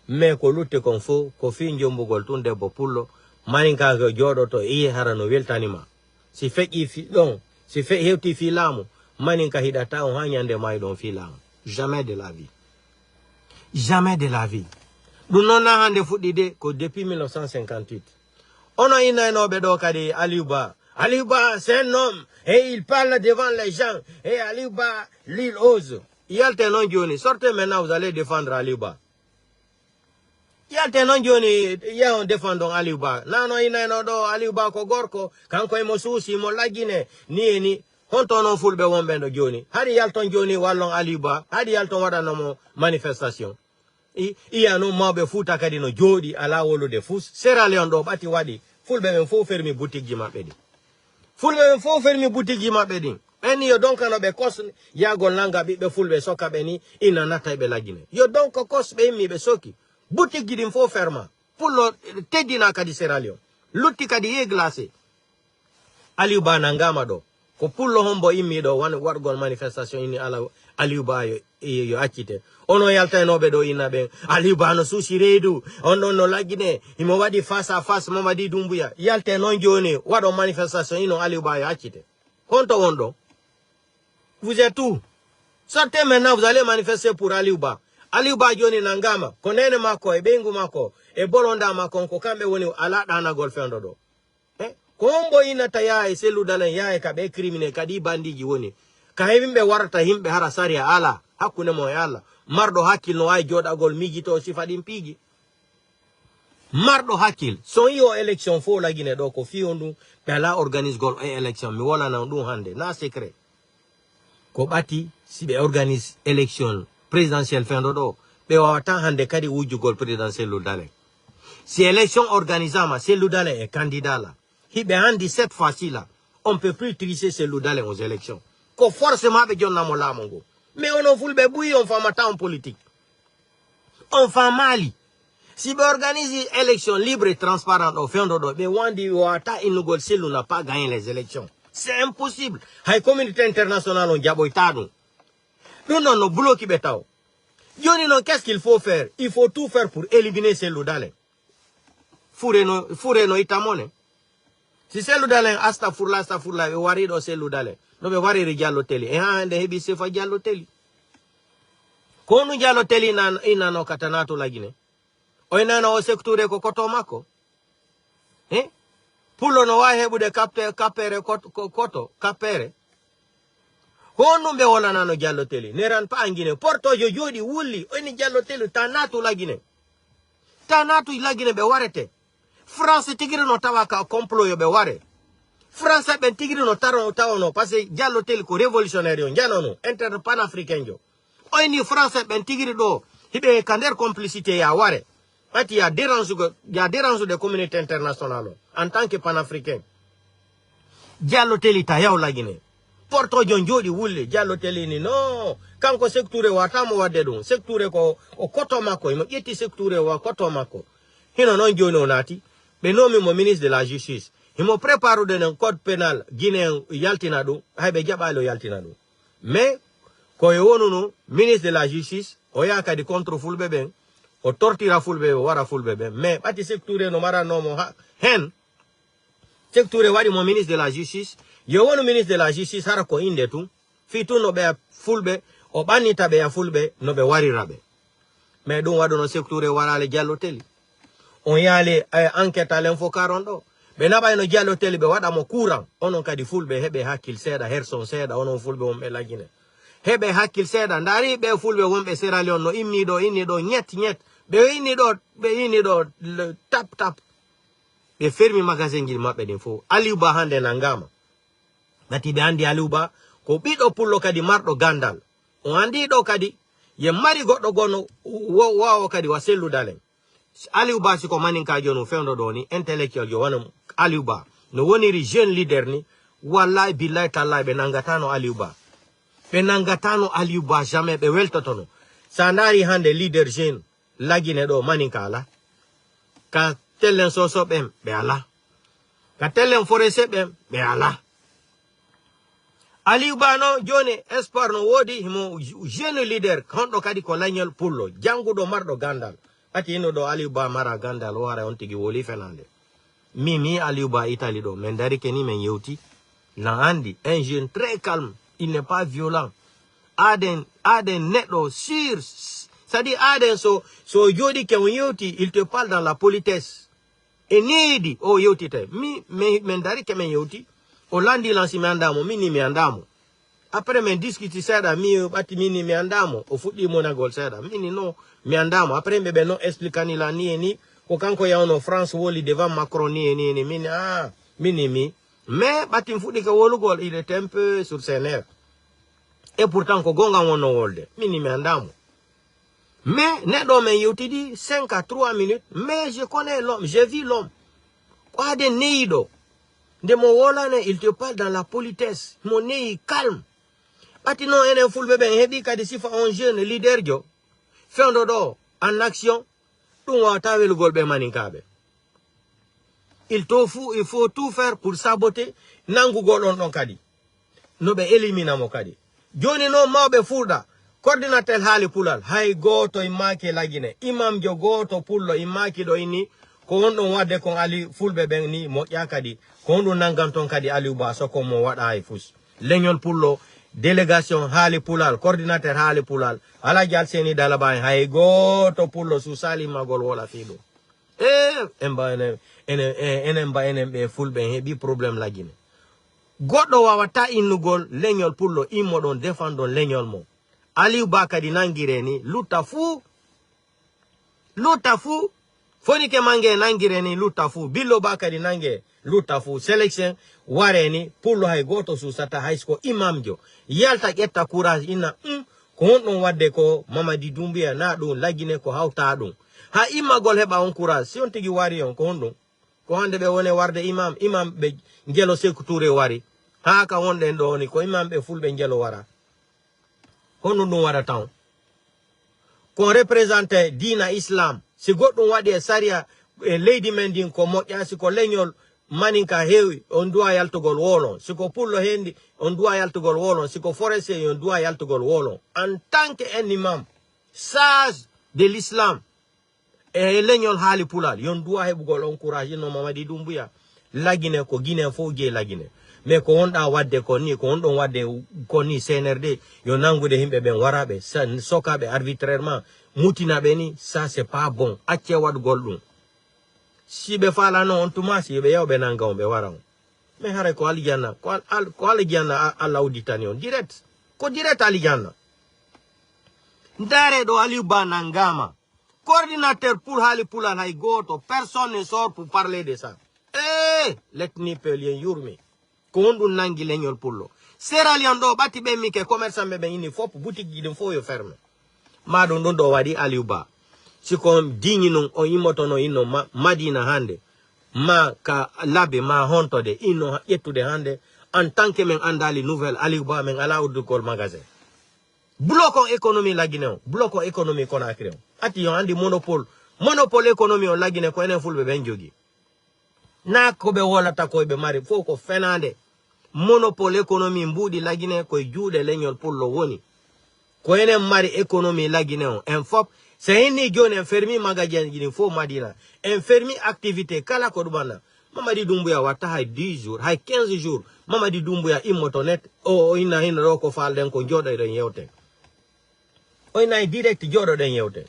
Mais ko lutte kon fo ko fi njombugol tun debbo pullo maninka go jodoto iye harano weltanima. Si feki fi don, si fe hewti fi lamu maninka hidata on hanyande may don fi lamu. Jamais de la vie. Jamais de la vie. Nous n'en avons foutu que depuis 1958. On a une nobe kadi Aliouba. Aliouba, c'est un homme. Et il parle devant les gens. Et Aliouba, l'île ose. Il y a le nom Johnny. Sortez maintenant, vous allez défendre Aliouba. Il y a le nom Johnny. Il y a un défendant Aliouba. Non, il y a un do Aliouba Kogorko. Quand il y a si mon lagine. Ni. Honton non fulbe wombendo Johnny. Hadi yalton Johnny wallon Aliouba. Hadi yalton wadanomo manifestation. Il y a no mabe futa kadi no jodi ala wolo de fous. Sera Leon do bati wadi. Fulbe men fo fermi boutique ji mabbe di. Fulbe men fo fermi boutique ji mabbe di. Eni yo donc no be kos ya gon langa bi be fulbe soka be ni ina nata be lagine. Yo donc kos be mi be soki. Boutique ji dim fo ferma. Pullo tedina kadi Sera Leon. Lutti kadi ye glacé. Aliouba nangama do. Ko pullo hombo immi do wan wargol manifestation ini ala Aliouba yo accite. Ono yalta enobe do inabe Aliouba no sushi redu ono no lagine imo wadi face à face Mamadi Doumbouya yalta non joni wado manifestation ino Aliouba yo accite Konto wondo. Vous êtes où? Sortez maintenant, vous allez manifester pour Aliouba. Aliouba Joni Nangama, Konene Mako, e Bengu Mako, e Bolonda Mako, Kokambe Woni, Ala Dana Golfendo do. Kombo ina taya e selu dalen ya e kabe crimine kadi bandiji woni. Ka himbe warata himbe harasari ala, hakune mo ala. Mardo hakil no ay jodagol migito sifadin pigi. Mardo hakil, son yo election fo la Guinée do ko fiondu, pe la organise gol e election mi wala na ndum hande, na secret. Ko bati si be organise election présidentielle fin do, be wata hande kadi wuju gol présidentiel ludale. Si election organisama, c'est ludale e candidat la. Hibe handi cette fois-ci là, on ne peut plus tricher ces ludale aux élections. Ko forcément be jonna mo la mongo. Mais on a voulu bouillir, on fait matin en politique. On fait Mali. Si on organise élection libre et transparente au fin de l'eau, mais on dit qu'on n'a pas gagné les élections. C'est impossible. La communauté internationale on diaboitado. Nous non boulot qui betao. Qu'est-ce qu'il faut faire? Il faut tout faire pour éliminer ces ludale. Foureno itamone. Si c'est ludale, astafurla, wari do c'est ludale. No be wari rigiallo teli. E ha ande hebi sefa giallo teli. Konu giallo teli ina no katanato la Guinée. O ina no sekture ko koto mako. Pulo no wa hebu de kapere koto kapere. Konu be wala nano giallo teli. Neran pa Guinée. Porto jodi wuli. Oni giallo teli tanatu la Guinée. Tanatu la Guinée be warete. France tigiri no tawaka complot yo be ware. France ben tigiri no taro no parce que diallo tel ko révolutionnaire yo njano no inter panafricain yo. Oyni France ben tigiri do hibe kander complicité ya ware. Ati ya dérange de communauté internationale en tant que panafricain. Diallo tel ta yaw la Guinée. Porto jonjodi wulle diallo tel ni no kanko secteur watamo wadde dum secteur ko o koto mako mo yetti secteur wa koto mako. Hino non joni onati be nomi mo ministre de la justice. Himo prépare de code pénal guinéen yaltinado, haybe jabalo yaltinado. Mais, ko yewonu ministre de la justice, oyaka di contre fulbe ben, o tortira fulbe wara fulbe ben. Mais, bati secture no mara no mo hen, secture wadi mo ministre de la justice, yewonu ministre de la justice harako inde tu, fitu no be fulbe, o banita be fulbe, no be wari rabe. Mais dun wadu no secture warale jallo teli. On y allait enquête à l'info 42. Benaba ino diallo teli be wada mo courant. Onon kadi fulbe hebe hakil seda, herson seda, onon fulbe wombe la Guinée. Hebe hakil seda, ndari be fulbe wombe Sierra Leone no inni do nyet. Be inni do tap. Be fermi magasin gil mabbe din fo. Aliouba hande nangama. Nati be andi Aliouba ko bido pullo kadi mardo gandal. On andi do kadi ye mari goddo gono wawo kadi waselu dalen. Aliouba si ko maninka jono fendo doni intellectual jo wana Aliouba no woniri jeune leader ni wallahi billahi tallahi be nangatano Aliouba jamais be weltotono sanari hande leader jeune lagine do maninka la ka tellen soso bem be ala ka tellen forese bem be ala Aliouba no joni espoir no wodi himo jeune leader kondo kadi ko lagnol pullo jangudo mardo gandal ati ino do Aliouba mara gandal wara on tigi woli fenande. Mimi Aliouba Italie do mendari keni men yeuti na andi un jeune très calme, il n'est pas violent. Aden net do sur c'est-à-dire Aden so jodi ke on yeuti il te parle dans la politesse. E nedi o yeuti te mendari ke men yeuti o landi lansi me andamo mini me andamo. Après men discuti seda mi bati mini me andamo o fuddi mona gol seda mini no mi andamo après bebe no explicani la ni ko kanko ya ono France woli devant Macron ni mini mais bati fuddi ka wolu gol il est un peu sur ses nerfs et pourtant ko gonga wono wolde mini mi andamo mais ne do men yutidi 5 à 3 minutes mais je connais l'homme j'ai vu l'homme quoi de neido de mon wolane il te parle dans la politesse mon nez calme. Bati non ene fulbe ben hebi kadi sifa on jeune leader jo fendo do en action dum wata wel golbe maninkabe il faut tout faire pour saboter nangu golon don kadi no be elimina mo kadi joni no mawbe furda coordinateur hali pulal hay goto imake lagine imam jo goto pullo imaki do ini ko on wadde kon ali fulbe ben ni mo yakadi ko on nanganton kadi ali uba so ko mo wada ay fus leñol pullo délégation haali pulal coordinateur haali pulal ala jal seni dalaba hay goto pullo su sali magol wala fido emba enen ba enen be fulbe hebi problème lagine goddo wawata innugol leñol pullo immo don défendon leñol mo ali uba kadi nangireni luta fu foni ke mange nangireni luta fu billo bakadi nange luta fu selection wareni pullo hay goto su sata high school imam jo yalta ƴetta courage ina ko honɗon wadde ko Mamadi Doumbouya na ɗum lagine ko hawta ɗum ha immagol heɓa on courage si on tigi wari on ko honɗum ko hande ɓe wone warde imam ɓe ngelo Sékou Touré wari ha ka wonɗen ɗo ni ko imam ɓe fulɓe ngelo wara honɗum ɗum waɗa taw ko représente dina islam si goɗɗum waɗi e saria e leydi men ndin ko moƴƴa si ko leñol maninka heewi on duwa yaltugol wolon siko pullo hendi on duwa yaltugol wolon siko forestier on duwa yaltugol wolon en tant que un imam sage de l'islam e leñol haali pulal yon duwa heɓugol on courage no Mamadi Doumbouya lagine ko guinen fof je lagine mais ko wonɗa wadde ko ni ko wonɗon wadde ko ni CNRD yo nangude himɓe ɓen waraɓe sokaɓe arbitrairement mutinaɓe ni ça c'est pas bon acce waɗgol ɗum si ɓe falano on tuma si ɓe yawɓe nanga on ɓe wara on mais hara ko alijanna ko alijanna Allah uditani on direct ko direct alijanna ndare ɗo Aliou Ba nangama coordinateur pour haali pulal hay goto personne ne sort pour parler de ça letni pelien yurmi ko honɗum nangi leñol pullo Sierra Leone ɗo ɓatti ɓen mike commerçant ɓe ɓen ini fop boutique ji ɗin fo yo ferme maɗum ɗum ɗo waɗi Aliou Ba siko diŋi non o immotono inno Madina hande ma ka labe ma hontode inno ƴettude hande en tant que men andali nouvelle Aliou Ba men ala uddugol magasin bloc on économie lagine o bloc on économie Conakry o ati yo andi monopole économie o lagine ko enen fulɓe ɓen jogi na ko ɓe wolata koye mari fof ko fenande monopole économie mbuɗi lagine koye juuɗe leñol pullo woni ko enen mari économie lagine o en fop se henni joni en fermi magasin ji ɗin fof Madina en fermi activité kala ko ɗumanna Mamadi Doumbouya watta hay 10 jours hay 15 jours Mamadi Doumbouya immoto net o inna hina ɗo ko falɗen ko joɗoɗen yewten o inna direct joɗoɗen yewten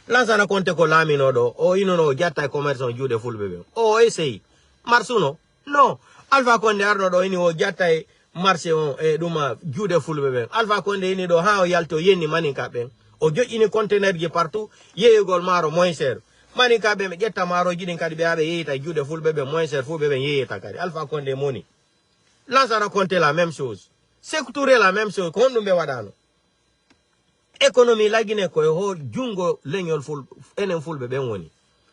Lansana Conté ko laamino ɗo o inono jatta e commerce on juuɗe fulɓe ɓen o essayi marsuno non Alpha Condé arno ɗo ini o jatta e marché on e ɗuma juuɗe fulɓe ɓen Alpha Condé ini ɗo ha o yalti o yenni maninka ɓen o joƴƴini conteneur ji partout yeyugol maaro moins cher maninka ɓe ɓe ƴetta maaroji ɗin kadi ɓe ha ɓe yeyita juuɗe fulɓe ɓe moins cher fu ɓe ɓen yeyita kadi Alpha Condé moni Lansana Conté la même chose Sékou Touré la même chose ko honɗum ɓe waɗano économie lagine koye ho jungo leñol enen fulɓe ɓen woni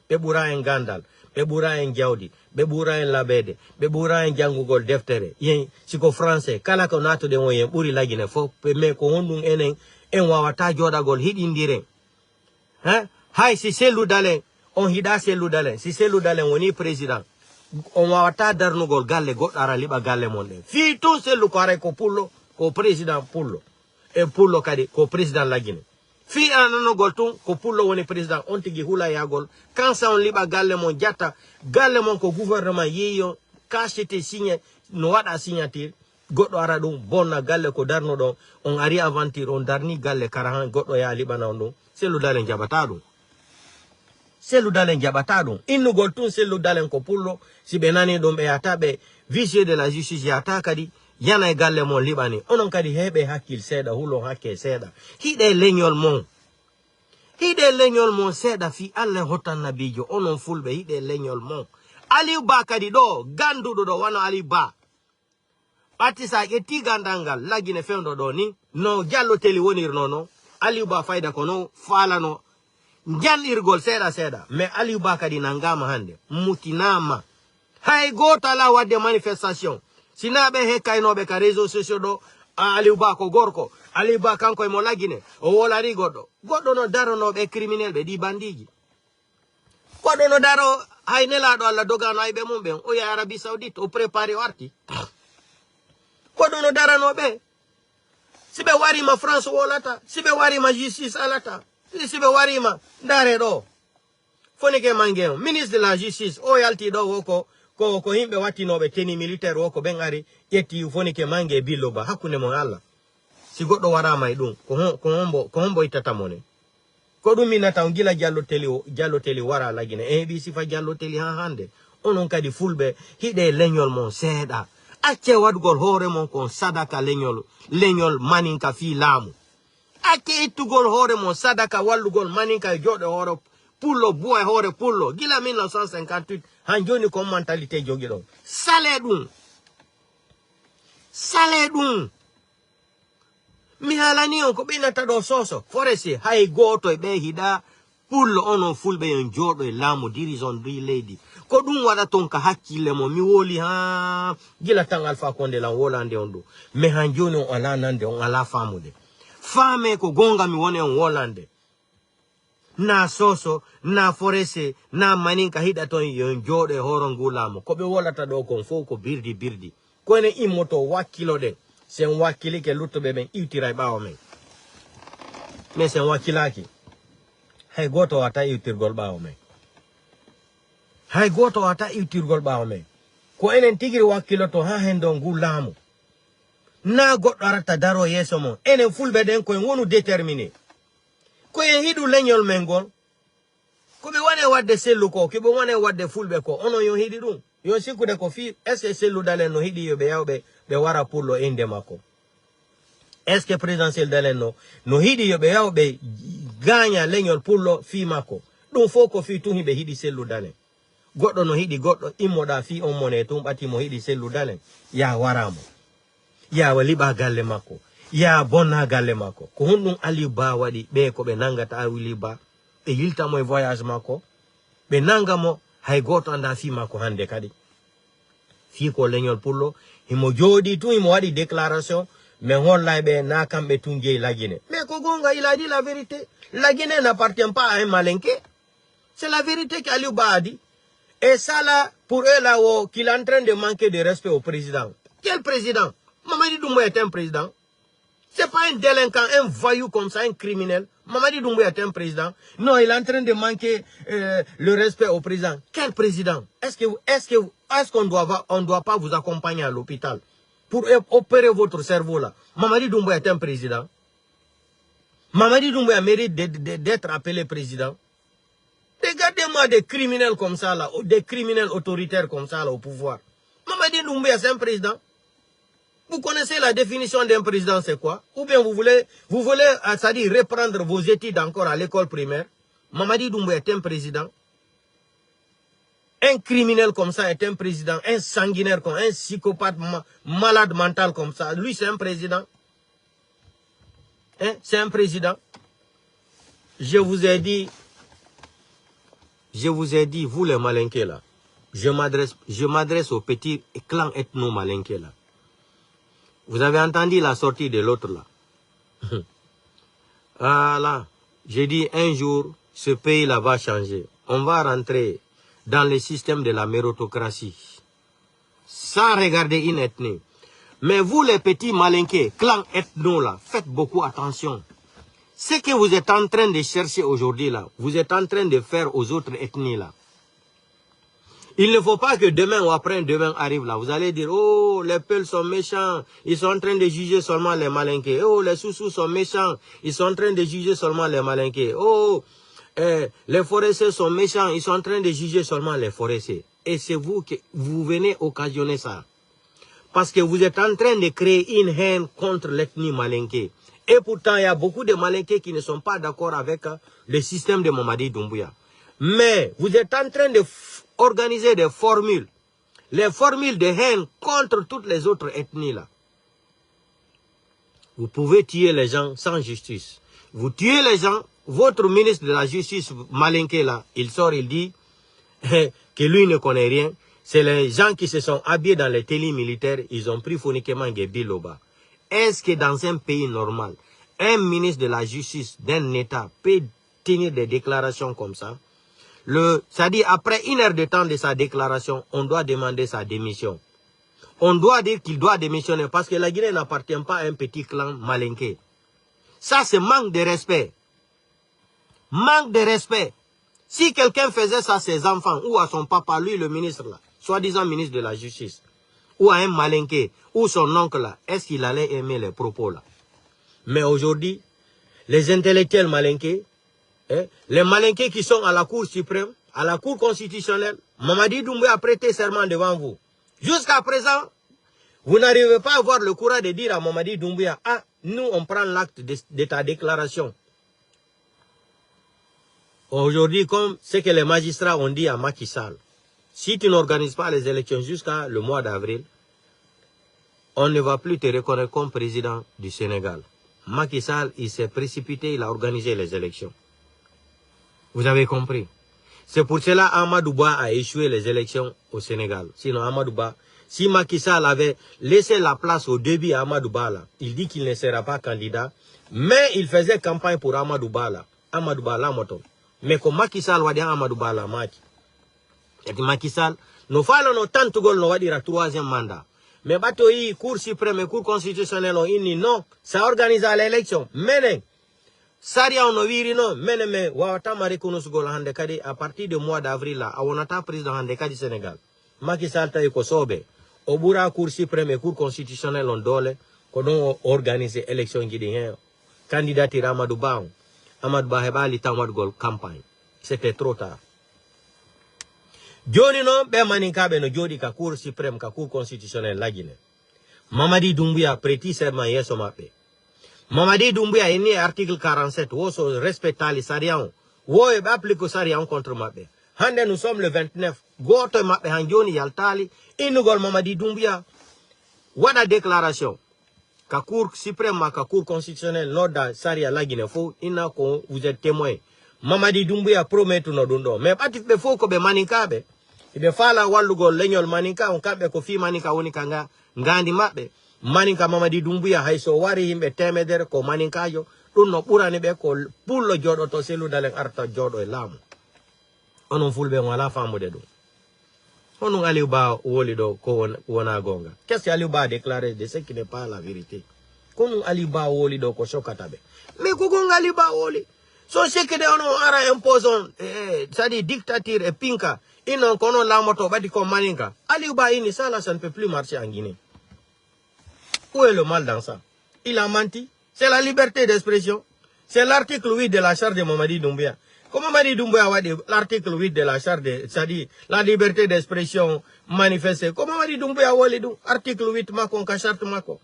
ɓe ɓura en gandal ɓe ɓura en jawdi ɓe ɓura en laɓede ɓe ɓura en janngugol deftere yen siko français kala ko natuɗen o yen ɓuri lagine fof mais ko honɗum enen en wawata joɗagol hiɗindiren hay si selludalen on hiɗa selludalen si selludalen woni président on wawata darnugol galle goɗɗo ara liɓa galle mon ɗen fi tun sellu ko haray ko pullo ko président pullo e pullo kadi ko président lagine fi ananugol tun ko pullo woni président on tigi hula yagol kansa on liɓa galle mon jatta galle mon ko gouvernement yeeyo kacete signé no waɗa signature goɗɗo ara ɗum bonna galle ko darnuɗon on ari aventure on darni galle kara han goɗɗo ya liɓana on ɗum selludalen jaɓata ɗum selludalen jaɓata ɗum innugol tun selludalen ko pullo si ɓe nani ɗum ɓe yata ɓe vicier de la justice yata kadi yana e galle mon liɓani onon kadi heɓe hakkil seeɗa hulon hakke seeɗa hiɗe leñol mon seeɗa fi Allah hottan nabijo onon fulɓe hiɗe leñol mon Aliou Ba kadi ɗo ganduɗo ɗo wano Aliou Ba ɓatti sa ƴetti gandal ngal lagine fewdo ɗo ni no jalloteli wonirno no Aliou Ba fayda kono falano janɗirgol seeɗa mais Aliou Ba kadi nangama hande mutinama hay goto ala wadde manifestation sinaɓe hekkaynoɓe ka réseau sociaux ɗo Aliou Ba ko gorko Aliou Ba kanko e mo lagine o wolari goɗɗo no daronoɓe criminel ɓe ɗi bandiji goɗɗo no daro hay nelaɗo Allah dogano ayɓe mum ɓen o yaha Arabie Saoudite o préparé o arti goɗɗo no daranoɓe si ɓe warima France wolata si ɓe warima justice alata si ɓe warima ndare ɗo fonike mange ministre de la justice o yalti do woko ko himbe watinobe teni militaire woko ben ari yetti fonike mange biloba hakune mo Allah si goddo wara may dum ko hombo itata mone ko dum minata on gila jallo teli wara lagine e bi sifa jallo teli ha hande onon kadi fulbe hide leñol mon seeda acce wadgol hore mon kon sadaka leñol maninka fi laamu acce ittugol hore mon sadaka wallugol maninka jode hore pullo boy hore pullo gila 1958 han joni ko mentalité jogi don sale dum mi halani on ko binata do soso foresi hay goto be hida pullo onon fulbe yon jodo e laamu dirigeant du lady ko dum wada ton ka hakkille mo mi woli ha gila tan Alpha Condé la wolande on do me han joni on ala nande on ala famude fame ko gonga mi woni on wolande na soso na forese na maninka hida ton yon jodo e horon gulamo ko be wolata do kon fo ko birdi ko ne imoto wakilo de sen wakili ke lutube men itira bawo men me sen wakilaki hay goto ata itirgol bawo men hay goto ata itirgol bawo men ko enen tigiri wakilo to ha hendo ngulamu na goddo arata daro yeso mo enen fulbe den ko wonu déterminé ko en hidu leñol mengol ko be wane wadde sellu ko be wane wadde fulbe ko ono yo hidi dum yo sikude ko fi est sellu dalen no hidi yo be yawbe be wara pullo inde mako est-ce que présidentiel dalen no hidi yo be yawbe ganya leñol pullo fi mako dum foko fi tun hibe hidi sellu dalen goddo no hidi goddo immoda fi on mone tum bati mo hidi sellu dalen ya waramo ya waliba galle mako ya bonna galle mako ko hundum ali ba wadi be ko be nangata awili ba e yilta mo voyage mako be nangamo hay goto anda fi mako hande kadi fi ko leñol pullo himo jodi tu himo wadi déclaration mais holla be na kambe tunje lagine mais ko gonga il a dit la vérité lagine n'appartient pas à un malinké c'est la vérité qu'Aliou Ba a dit et ça là pour eux là qu'il est en train de manquer de respect au président. Quel président? Mamadi Doumbouya est un président. C'est pas un délinquant, un voyou comme ça, un criminel. Mamadi Doumbouya est un président. Non, il est en train de manquer le respect au président. Quel président? Est-ce qu'on doit pas vous accompagner à l'hôpital pour opérer votre cerveau là? Mamadi Doumbouya est un président. Mamadi Doumbouya mérite d'être appelé président. Regardez-moi des criminels comme ça là, des criminels autoritaires comme ça là au pouvoir. Mamadi Doumbouya c'est un président. Vous connaissez la définition d'un président, c'est quoi? Ou bien vous voulez c'est-à-dire reprendre vos études encore à l'école primaire. Mamadi Doumbouya est un président. Un criminel comme ça est un président. Un sanguinaire comme un psychopathe malade mental comme ça. Lui, c'est un président. Hein? C'est un président. Je vous ai dit, vous les malinqués là. Je m'adresse au petit clan ethno-malinqué là. Vous avez entendu la sortie de l'autre là. Voilà. J'ai dit un jour, ce pays là va changer. On va rentrer dans le système de la méritocratie. Sans regarder une ethnie. Mais vous les petits malinqués, clan ethno là, faites beaucoup attention. Ce que vous êtes en train de chercher aujourd'hui là, vous êtes en train de faire aux autres ethnies là. Il ne faut pas que demain ou après-demain arrive là. Vous allez dire, oh, les Peuls sont méchants. Ils sont en train de juger seulement les malinqués. Oh, les Soussous sont méchants. Ils sont en train de juger seulement les malinqués. Oh, les forestiers sont méchants. Ils sont en train de juger seulement les forestiers. Et c'est vous qui vous venez occasionner ça. Parce que vous êtes en train de créer une haine contre l'ethnie malinqué. Et pourtant, il y a beaucoup de malinqués qui ne sont pas d'accord avec le système de Mamadi Doumbouya. Mais vous êtes en train de organiser des formules. Les formules de haine contre toutes les autres ethnies là. Vous pouvez tuer les gens sans justice. Vous tuez les gens, votre ministre de la justice malinqué là, il sort, il dit que lui ne connaît rien. C'est les gens qui se sont habillés dans les télés militaires, ils ont pris phoniquement Biloba. Est-ce que dans un pays normal, un ministre de la justice d'un État peut tenir des déclarations comme ça? C'est-à-dire, après 1 heure de temps de sa déclaration, on doit demander sa démission. On doit dire qu'il doit démissionner parce que la Guinée n'appartient pas à un petit clan malinqué. Ça, c'est manque de respect. Manque de respect. Si quelqu'un faisait ça à ses enfants ou à son papa, lui le ministre là, soi-disant ministre de la justice, ou à un malinqué, ou son oncle là, est-ce qu'il allait aimer les propos là? Mais aujourd'hui, les intellectuels malinqués, les malinqués qui sont à la Cour suprême, à la Cour constitutionnelle, Mamadi Doumbouya a prêté serment devant vous. Jusqu'à présent, vous n'arrivez pas à avoir le courage de dire à Mamadi Doumbouya, ah, nous on prend l'acte de ta déclaration. Aujourd'hui, comme ce que les magistrats ont dit à Macky Sall, si tu n'organises pas les élections jusqu'à le mois d'avril, on ne va plus te reconnaître comme président du Sénégal. Macky Sall, il s'est précipité, il a organisé les élections. Vous avez compris? C'est pour cela Amadou Ba a échoué les élections au Sénégal. Sinon, Amadou Ba, si Macky Sall avait laissé la place au début à Amadou Ba, là, il dit qu'il ne sera pas candidat, mais il faisait campagne pour Amadou Ba, là. Amadou Ba, là, moto. Mais comme Macky Sall va dire Amadou Ba, là, Macky Sall, nous faisons tant de goals, nous va dire à troisième mandat. Mais bateau yi Cour suprême et Cour constitutionnelle ont dit non, ça organise l'élection. Mais Saria on viri non, mais wawata marikono sugol hande kadi à partir du mois d'avril là, awonata président hande kadi Sénégal. Macky Sall tayi ko sobe. Au bura Cour suprême et Cour constitutionnelle on dole ko don organiser élection gidi hen. Candidature Amadou Ba. Amadou Ba hebali tamwad gol campagne. C'était trop tard. Joni non be maninkabe no jodi ka Cour suprême ka Cour constitutionnelle la Guinée. Mamadi Doumbouya prêti serment yeso mappe. Mamadi Doumbouya est né article 47 wo so respecta les sariyan wo e applique sariyan contre mappe. Hande nous sommes le 29 goto mappe han joni yaltali inugol Mamadi Doumbouya wada déclaration ka Cour suprême ka Cour constitutionnelle noda sariya la Guinée fo ina ko vous êtes témoin. Mamadi Doumbouya promet no dundo mais pati be fo ko be maninkabe ibe fala wallugo leñol maninka on kambe ko fi maninka woni kanga ngandi mabbe maninka Mamadi Doumbouya hayso wari himbe temedere ko maninka yo dun no burani be ko pullo jodo to selu dalen arta jodo e lamu onon fulbe wala famude do onon Aliou Ba woli do ko wona gonga qu'est-ce que Aliou Ba a déclaré de ce qui n'est pas la vérité kono Aliou Ba woli do ko sokatabe mais ko gonga Aliou Ba woli so sekede ono ara imposon c'est-à-dire dictature et pinka inon kono la moto badi ko maninka Aliou Ba ini ça ne peut plus marcher en Guinée. Où est le mal dans ça? Il a menti. C'est la liberté d'expression. C'est l'article 8 de la charte de Mamadi Doumbouya. Comment Mamadi Doumbouya a dit l'article 8 de la charte, c'est-à-dire la liberté d'expression manifestée? Comment Mamadi Doumbouya a dit l'article 8 mako ka charte mako?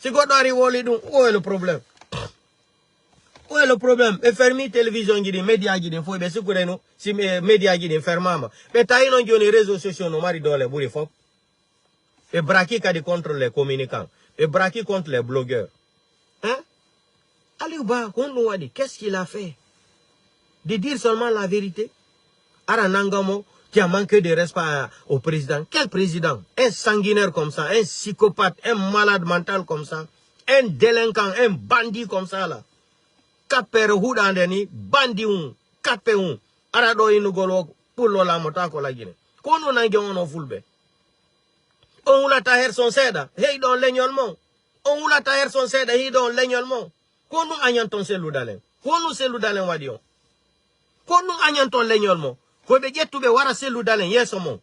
Si Godari woli dou, où est le problème? Où est le problème? Et fermer télévision gidi, média gidi, faut be sikure no, si média gidi fermama. Mais tayi non joni réseaux sociaux no mari dole buri fop. Et braki kadi contre les communicants. Et braqué contre les blogueurs. Hein? Aliou Ba, qu'est-ce qu'il a fait? De dire seulement la vérité? Aranangamo, qui a manqué de respect au président. Quel président? Un sanguinaire comme ça, un psychopathe, un malade mental comme ça, un délinquant, un bandit comme ça là. Kapere houdandeni, bandit un, kapé un. Arado inugolo, pour la motako la Guinée. Kono nangion no fulbe. On la taher son seda, hey don legnolmon. On la taher son seda, hey don legnolmon. Kono anyanton selu dalen. Kono selu dalen wadion. Kono anyanton legnolmon. Ko be jetube wara selu dalen yesomon.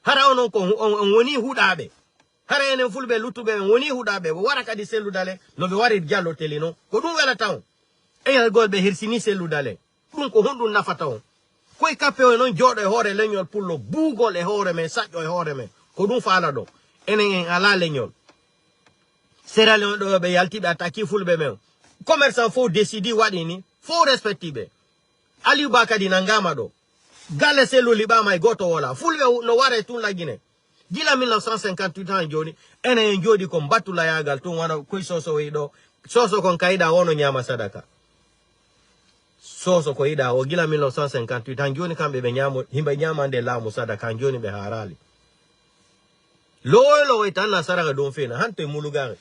Hara onon ko on woni hudabe. Hara enen fulbe lutube woni hudabe wara kadi selu dalen no be wari diallo telino. Ko dum wala taw. Eyal golbe hirsini selu dalen. Dum ko hondu nafata on. Koy kape non jodo e hore legnol pullo bugol e hore men sajjo e hore men. Ko dum faala do enen ala leñol Sierra Leone do be yaltibe attaquer fulbe men commerçant faut décider wadini faut respectibe Aliou Ba kadi nangama do galle selu libama e goto wala fulbe no ware tun la Guinée dila 1958 ans joni enen jodi ko batula yagal tun wana koy soso wido soso kon kaida wono nyama sadaka soso ko ida o gila 1958 ans joni kambe be nyamo himbe nyamande lamu sadaka joni be harali L'eau est en Nasara Donfena, Hante Moulougare.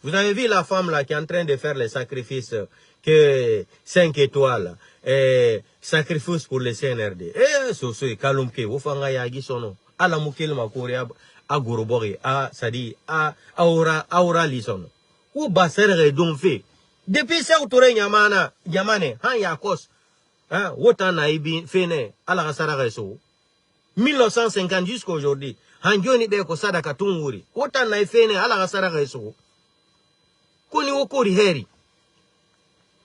Vous avez vu la femme là qui est en train de faire les sacrifices que 5 étoiles, sacrifice pour le CNRD. So Kalumke, vous fanga yagi sono, ala mukil makuri a Gorobori, a Sadi, a Aura Lisono. Ou Basere Donfe. Depuis ça, autour Yamane, Han Yakos, Hein, autant na ibi fene ala kasara reso. 1950 jusqu'à aujourd'hui. Hanjoni be ko sadaka tunguri. Autant na fene ala kasara reso. Kuni wokori heri.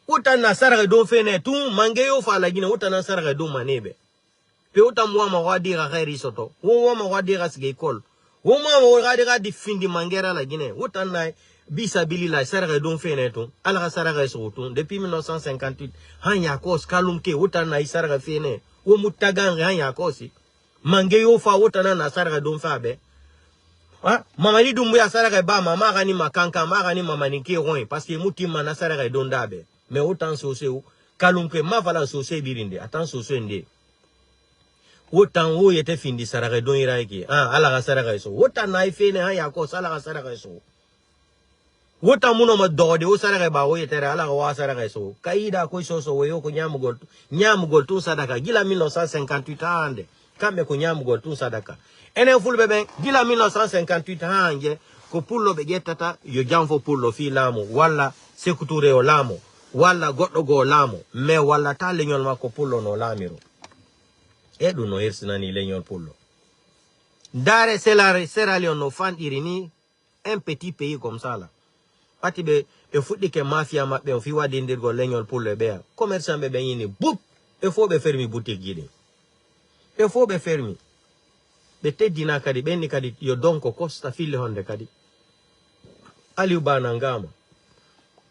Autant na saraka don fene tu mangeyo fa la gine autant na saraka don manebe. Pe autant moi ma wadira heri soto. Wo ma wadira sige kol. Wo ma wadira di findi mangera la gine. Autant na bisabili la saraka don fene tu ala kasara reso tu depuis 1958 han yakos kalumke autant na saraka fene. Wo mutagange han yakosi. Mangeyo fa autant na saraka don fa be. Ah, mamani dumbuya saraka ba mama gani makanka ma gani mama ninke roin parce que mutima na saraka don dabe. Mais autant sosé kalumke ma vala sosé birinde attends sosé ndé autant o yete findi saraka don iraiki ala ga saraka so autant na ifene ha yako sala ga saraka so autant muno ma dode o saraka ba o yete ala ga wa saraka so kaida ko so we ko nyamugol tu sadaka gila 1958 ande kambe ko nyamugol tu sadaka ene fulbe ben gila 1958 anje ko pullo be getata yo jamfo pullo fi lamu wala sekuture o lamu wala goddo go lamo me wala ta leñol makko pullo no lamiro edu no hersinani leñol pullo dare Sierra Leone no fandiri ni un petit pays comme ça là pati be fuddi ke mafia mabbe fi wadi ndirgo leñol pullo be commerçant be yini boop e fo be fermi boutique gide e fo be fermi be teddina kadi benni kadi yo donko costa fille honde kadi Aliou Bana ngama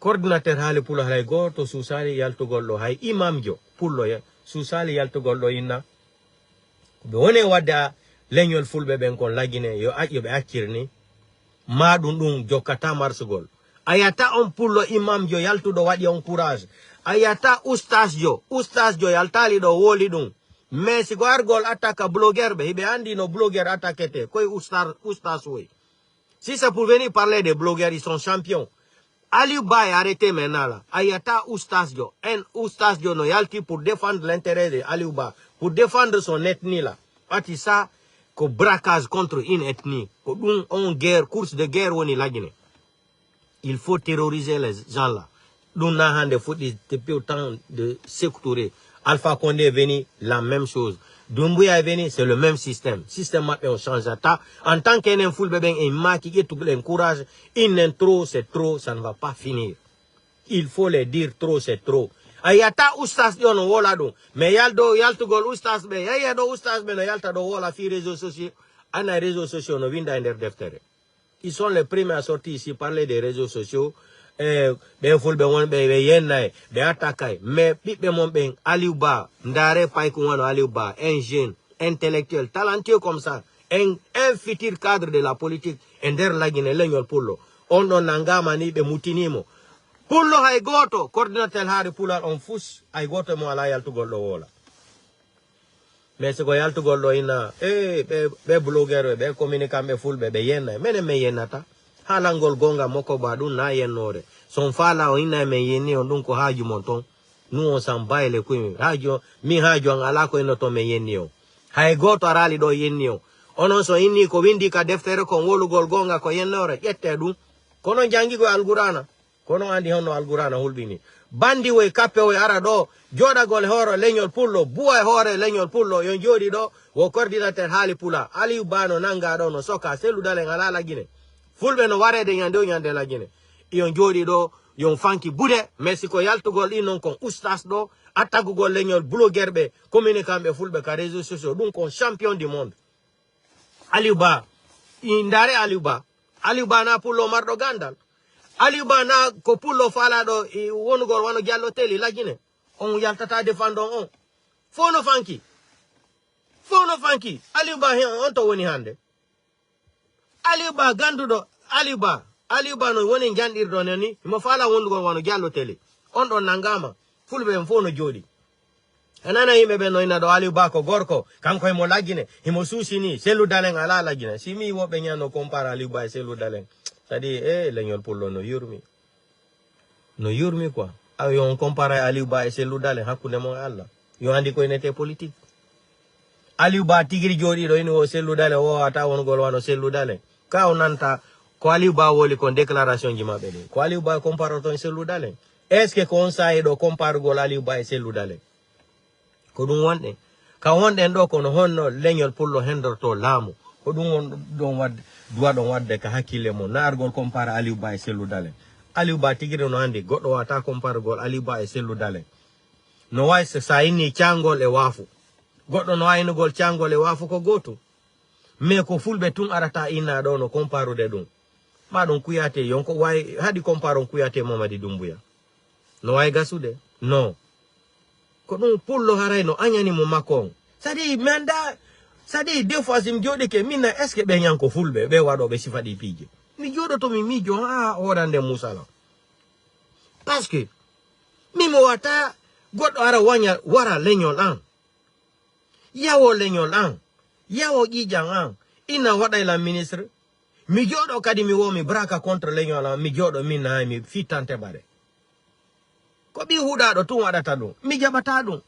coordinateur hali pulo hay goto susali yalto gollo hay imam jo pullo ya susali yalto gollo inna be wone wadda leñol fulbe ben kon lagine yo be accirni madum dum jokata marsugol ayata on pullo imam jo yalto do wadi on courage ayata oustas jo yaltali do woli dum mais si go argol attaque blogueur be be andi no blogueur attaquete koy oustas oui si c'est pour venir parler des blogueurs ils sont champions. Aliou Ba est arrêté maintenant là. Ayata Oustasdio. Un Oustasdio no yalti pour défendre l'intérêt de Aliou Ba. Pour défendre son ethnie là. Ati ça, ko braquage contre une ethnie. Ko on guerre, course de guerre woni lagine. Il faut terroriser les gens là. Dun na hande faut depuis autant de secourer. Alpha Condé est venu, la même chose. Doumbouya est venu, c'est le même système. Système on change ta. En tant qu'un foule bébé, un ma qui est tout l'encourage, une intro, c'est trop, ça ne va pas finir. Il faut les dire trop, c'est trop. Ayata oustas yon wola do. Mais yalto gol oustas be, yado oustas be no yalta do wola fi réseaux sociaux. Ana réseaux sociaux no vinda ender deftere. Ils sont les premiers à sortir ici parler des réseaux sociaux. Ben fulbe won be yenna be attaquer mais bibbe mon ben Aliou Ba ndare pay ko wono Aliou Ba un jeune intellectuel talentueux comme ça un futur cadre de la politique ender lagine leñol pullo on don nangama ni be mutinimo pullo hay goto coordinateur haari pulal on fus ay goto mo ala yaltu gollo wola mais se go yaltu gollo ina be blogueur be communicant be fulbe be yenna mene me yennata halangol gonga moko ba dun na yenore son fala o ina me yeni on dun ko haju monton nous on s'en bat les couilles haju mi haju an ala ko eno to me yeni o hay goto arali do yeni o onon so inni ko windi ka deftere ko wolugol gonga ko yenore yette dum kono jangi go alqur'ana kono andi hono alqur'ana hulbini bandi we kappe we ara do joda gol horo leñol pullo buwa hore leñol pullo yon jodi do wo coordinateur hali pula Aliou Bano nanga do no soka selu dale ngala la gine fulbe no warede nyande la gine yon jodi do yon fanki bude mexico yaltugol inon kon oustas do attagugol leñol bloguerbe communicant be fulbe ka réseaux sociaux dum kon champion du monde Aliou Ba indare Aliou Ba na pullo mardo gandal Aliou Ba na ko pullo fala do wonugol wano giallo teli la gine on yaltata defando on fono fanki Aliou Ba on to woni hande Aliou Ba gandudo Aliou Ba no woni jandirdo nani mo fala wondugo wano giallo tele on don nangama fulbe en fono jodi anana yimbe be no ina do Aliou Ba ko gorko kanko e mo lagine himo susini selu dalen ala lagine simi wobe nyano compare Aliou Ba e selu dalen sadi leñol pullo no yurmi quoi ayo on compare Aliou Ba e selu dalen hakkunde mo Allah yo andi ko inete politique Aliou Ba tigiri jodi do ino selu dalen o ata wongol wano selu dalen ka onanta ko Aliou Ba woli kon déclaration ji mabbe de ko Aliou Ba compare ton selu dalen est ce que conseil do compare gol Aliou Ba e selu dalen ko ɗum wonɗe ka wonɗen ɗo kono honno leñol pullo hendorto laamu ko ɗum won ɗon wadde duwa ɗon wadde ka hakkille mo naargol compare Aliou Ba e Cellou Dalein Aliou Ba tigiri no handi goɗɗo wata compare gol Aliou Ba e Cellou Dalein no way sa inni cangol e waafu goɗɗo no waynugol cangol e waafu ko goto mais ko fulɓe tun arata inna ɗo no comparude ɗum ma ɗum kuyate yonko way haɗi compare on kuyate Mamadi Doumbouya no way gasude non ko ɗum pullo haray no añani mo makko on sadi menda sadi deux fois sim joɗi ke minna est ce que ɓe ñanko fulɓe ɓe waɗoɓe sifaɗi piije mi joɗoto mi miijo ha hoɗande musala parce que mimo wata goɗɗo ara wara leñol an yawo leñol an yawo ƴiƴan an ina waɗayla ministre mi joɗo kadi mi womi braka contre leñol an mi joɗo min nayi mi fittante ɓare ko ɓi huɗaɗo tun waɗata ɗum mi jaɓata ɗum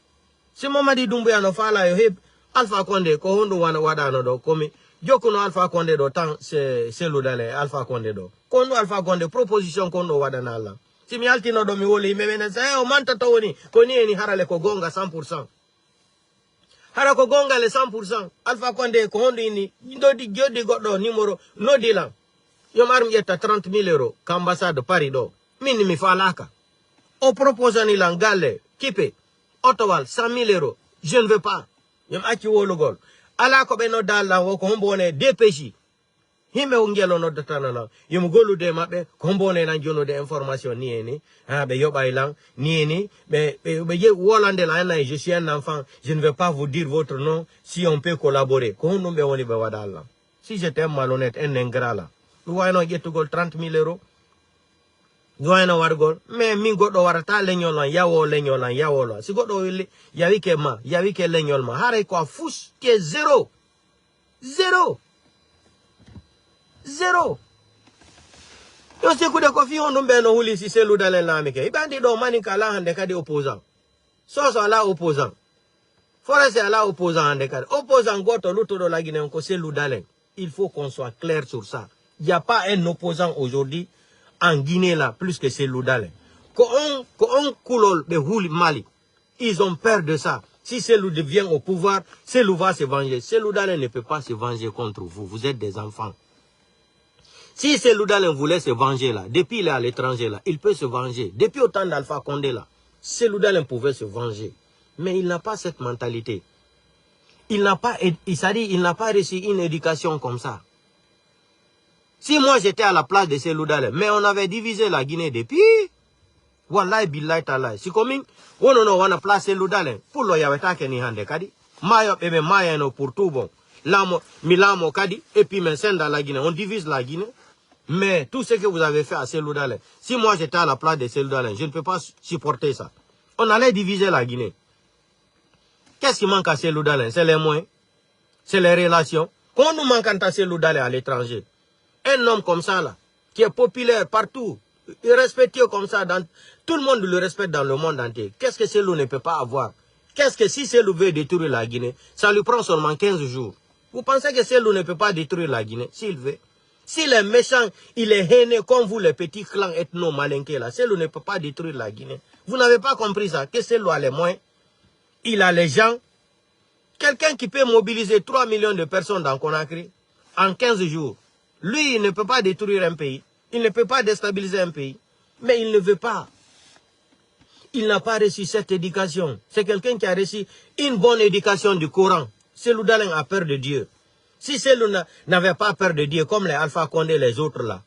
si Mamadi Doumbouya no faala yo heb Alpha Condé ko honɗum waɗano ɗo komi jokkuno Alpha Condé ɗo tan Cellou Dalein Alpha Condé ɗo ko honɗum Alpha Condé proposition kon ɗo waɗana Allah si mi altino ɗo mi woli yimɓe ɓene sa o mantata woni ko ni eni harale ko gonga 100% hara ko gonga le 100% Alpha Condé ko honɗum ini joddi goɗɗo numéro nodilam yo mar mi ƴetta 30 000 euros ka ambassade Paris ɗo min mi falaka o proposani lan galle kipe otowal 100 000 euros je ne veux pas yom acci wolugol ala ko ɓe noddallan wo ko hombo wone DPJ himɓe o ngelo noddatanala yomo gollude maɓɓe ko hombo wone nan jonude information ni eni ha ɓe yoɓay lan ni eni ɓe wolande la enna je suis un enfant je ne vais pas vous dire votre nom si on peut collaborer ko honɗum ɓe woni ɓe waɗa lan si j'étais malhonnête en ingrat la ɗum wayno ƴettugol 30 000 euros wayno wargol mais min goɗɗo warata leñol an yawo leñol an yawolo si goɗɗo yawike ma yawike leñol ma haray ko a fuske zéro yo sikkude ko fi honɗum ɓe no huli si Cellou Dalein laami ke hiɓe andi ɗo mani ka ala hande kadi opposant soso ala opposant forest ala opposant hande kadi opposant goto luttuɗo lagine on ko Cellou Dalein il faut qu'on soit clair sur ça il y a pas un opposant aujourd'hui en Guinée là, plus que Cellou Dalein. Quand on coule de Houli Mali, ils ont peur de ça. Si Cellou devient au pouvoir, Cellou va se venger. Cellou Dalein ne peut pas se venger contre vous. Vous êtes des enfants. Si Cellou Dalein voulait se venger là, depuis il est à l'étranger là, il peut se venger. Depuis au temps d'Alpha Condé là, Cellou Dalein pouvait se venger. Mais il n'a pas cette mentalité. Il n'a pas reçu une éducation comme ça. Si moi j'étais à la place de Cellou Dalein, mais on avait divisé la Guinée depuis, wallahi billahi talai. Si comme on a a place Cellou Dalein, pour le yaweta keni hande kadi, mayo ebe mayano pour tout bon, lamo milamo kadi, et puis men dans la Guinée, on divise la Guinée. Mais tout ce que vous avez fait à Cellou Dalein, si moi j'étais à la place de Cellou Dalein, je ne peux pas supporter ça. On allait diviser la Guinée. Qu'est-ce qui manque à Cellou Dalein? C'est les moyens, c'est les relations. Quand nous manquons à Cellou Dalein à l'étranger, un homme comme ça, là, qui est populaire partout, respecté comme ça, tout le monde le respecte dans le monde entier. Qu'est-ce que Cellou ne peut pas avoir? Qu'est-ce que si Cellou veut détruire la Guinée, ça lui prend seulement 15 jours. Vous pensez que Cellou ne peut pas détruire la Guinée? S'il veut. S'il est méchant, il est haineux comme vous, les petits clans ethno-malinqués là, Cellou ne peut pas détruire la Guinée. Vous n'avez pas compris ça, que Cellou a les moyens, il a les gens. Quelqu'un qui peut mobiliser 3 millions de personnes dans Conakry en 15 jours. Lui, il ne peut pas détruire un pays. Il ne peut pas déstabiliser un pays. Mais il ne veut pas. Il n'a pas reçu cette éducation. C'est quelqu'un qui a reçu une bonne éducation du Coran. Cellou Dalein a peur de Dieu. Si Cellou n'avait pas peur de Dieu, comme les Alpha Condé, les autres là,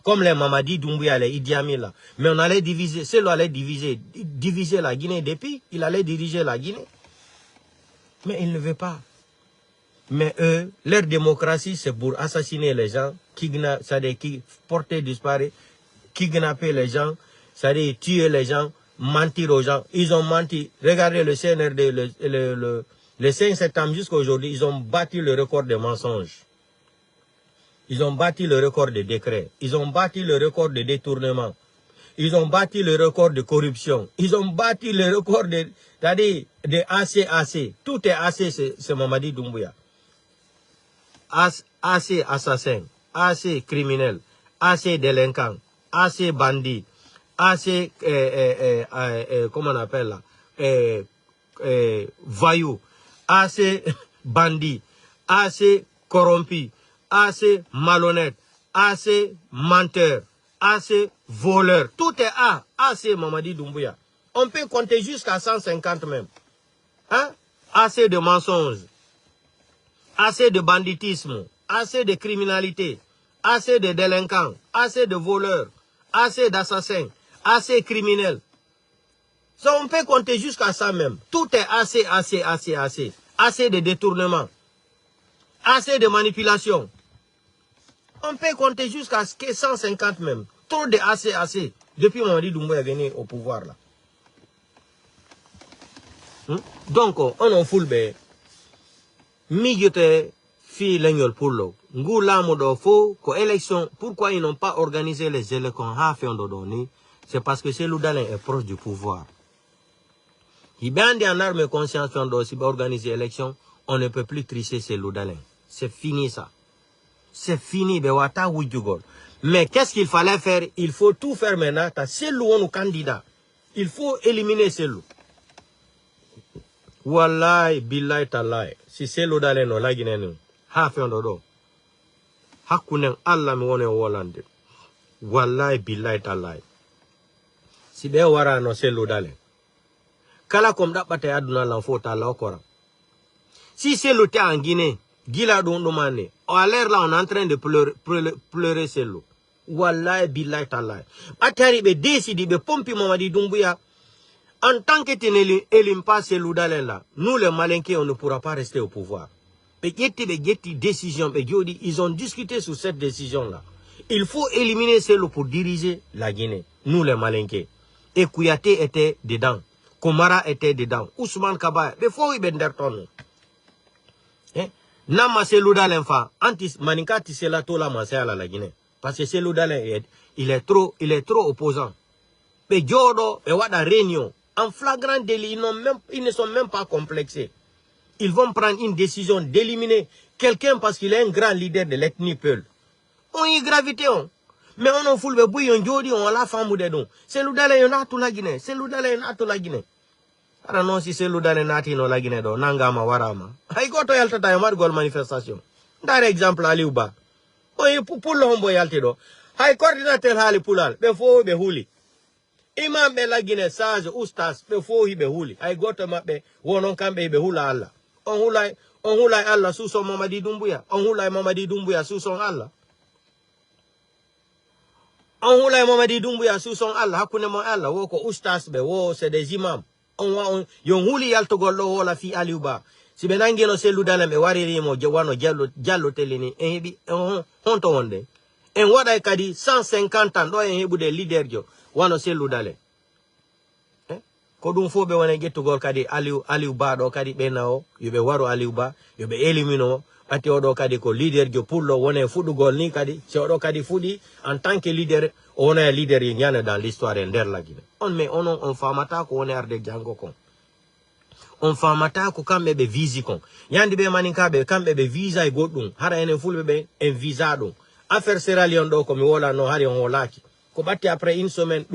comme les Mamadi Doumbouya, les Idi Amin là, mais on allait diviser, Cellou allait diviser la Guinée depuis, il allait diriger la Guinée. Mais il ne veut pas. Mais eux, leur démocratie, c'est pour assassiner les gens, c'est-à-dire qui porter disparu, kidnapper les gens, c'est-à-dire tuer les gens, mentir aux gens. Ils ont menti. Regardez le CNRD, le 5 septembre jusqu'à aujourd'hui, ils ont battu le record des mensonges. Ils ont battu le record des décrets. Ils ont battu le record de détournement. Ils ont battu le record de corruption. Ils ont battu le record de, c'est-à-dire de AC. Tout est AC, c'est Mamadi Doumbouya. AC assassin, AC criminel, AC délinquant, AC bandit, AC, comment on appelle là, voyous, assez bandits, assez corrompus, assez malhonnêtes, assez menteurs, assez voleurs. Tout est assez Mamadi Doumbouya. On peut compter jusqu'à 150 même. Hein? Assez de mensonges, assez de banditisme, assez de criminalité, assez de délinquants, assez de voleurs, assez d'assassins, assez criminels. Ça, on peut compter jusqu'à ça même. Tout est assez. Assez de détournement, assez de manipulation. On peut compter jusqu'à 150 même. Trop de assez. Depuis Mamadi Doumbouya est venu au pouvoir là. Donc, on en fout le milieu fi l'engol pour l'eau. Ngou l'amour faux, élection, pourquoi ils n'ont pas organisé les élections à faire donner? C'est parce que c'est Loudalen est proche du pouvoir. Il y a en arme conscience si organiser l'élection, on ne peut plus tricher ces Loudalen. C'est fini ça. C'est fini, mais qu'est-ce qu'il fallait faire? Il faut tout faire maintenant. C'est le candidat. Il faut éliminer ces loups. Wallahi, billahi, talai. Si c'est Loudalen, on l'a guiné. Ha fait un dodo. Hakunen Allah me wone Hollande. Wallahi, billahi, talai. Si be wara no c'est Loudalen. Kala comme d'apate aduna l'enfant à l'okora. Si c'est le temps en Guinée, Gila Dondomane, à l'air là, on est en train de pleurer c'est l'eau. Wallahi, billahi, talai. Atari be décidi be pompi Mamadi Doumbouya. En tant que tu n'élimes pas ces Loudalen là, nous les Malinqués, on ne pourra pas rester au pouvoir. Décision, ils ont discuté sur cette décision là. Il faut éliminer ces loups pour diriger la Guinée, nous les Malinqués. Et Kouyaté était dedans. Komara était dedans. Ousmane Kaba, il faut y benderton. Nama c'est Loudalen fa, antis maninka tisela tola masaya la Guinée. Parce que c'est Loudalen, il est trop opposant. Mais Djodo, et wada réunion. En flagrant délit, ils ne sont même pas complexés. Ils vont prendre une décision d'éliminer quelqu'un parce qu'il est un grand leader de l'ethnie Peul. On y gravité, on. Mais on en fout le bouillon, on la femme de don. C'est Loudalen, on a tout la Guinée. C'est Loudalen, on a tout la Guinée. Alors non, si c'est Loudalen, on a tout la Guinée, don. Nangama, warama. Aïe, goto yalta yamar gol manifestation. Dar exemple, Aliouba. On pour l'hombo yalte do. Aïe, coordinateur hali poulal. Befo be huli. Imam be la Guinée sage oustas befo hibe huli. Aïe, goto mabe, wonon kambe hibe hula Allah. On hulay Allah sous son Mamadi Doumbouya. On hulay Mamadi Doumbouya sous son Allah. On hulay Mamadi Doumbouya sous son Allah. Hakune mo Allah. Woko oustas be. Wo c'est des imams. Yon huli yalto gollo wo la fi Aliouba. Si benangelo se Loudalen be wariri mo wano jallo telini. Enhebi honto wonde. En wada kadi 150 ans do enhebu de leader jo. Wano se Loudalen. Kodum fo be wane getto gol kadi Aliouba do kadi benao yobe waro Aliouba yobe elimino ati odo kadi ko leader jo pullo wone fudu gol ni kadi se odo kadi fudi en tant que leader on est leader nyane dans l'histoire nder la Guinée on famata ko wone arde jango kon on famata ko kambe be visi kon yandi be maninka be kambe be visa e goddum hara enen fulbe be en visa dum affaire Sierra Leone do ko mi wola no hari on holaki. Après une semaine,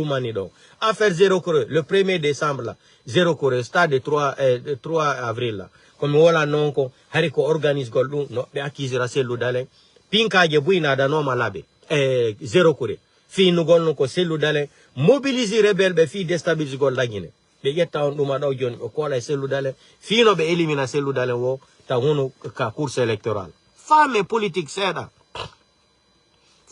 affaire 0 creux, le 1er décembre, là, 0 creux, stade de 3 avril. Là. Comme voilà, non, hariko organise goldou, no, be akizira se Loudalen. Pinka jebuina da no malabe, 0 creux. Fi nous gon ko se Loudalen, mobiliser rebelle, be fi déstabiliser gold la Guinée. Be yetta on duma do jon ko la se Loudalen. Fi no be éliminer se Loudalen wo, ta hunu ka course électorale. Femme politique, c'est là.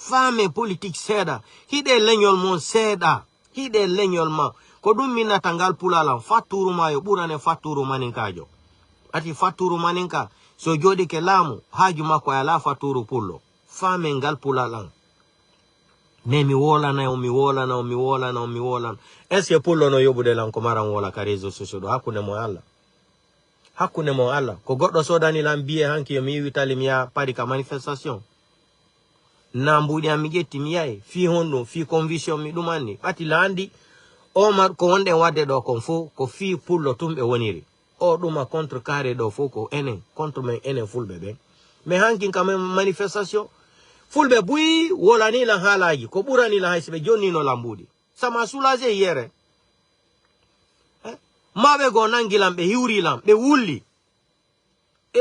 Femme politique seda hide lenyol mon seda hide lenyol ma ko dum minna tangal pulala faturu mayo burane faturu maninka jo ati faturu maninka so jodi ke lamu haju mako ya la faturu pullo femme ngal pulala mais mi wola na est-ce que pullo no yobude lan ko maran wala ka réseaux sociaux do hakune mo Allah ko goddo sodani lam biye hanki mi witali miya pari ka manifestation Nambudi amigeti miyae fi hondo fi conviction mi dumani pati landi o mar ko wonde wadde do kon fo ko fi pullo tumbe woniri o duma contre carré do fo ko enen contre men enen fulbe be mais hankin quand même manifestation fulbe bui wala ni la halaji ko burani la haisibe jonni no lambudi sama soulager yere mabe go nangilam be hiwrilam be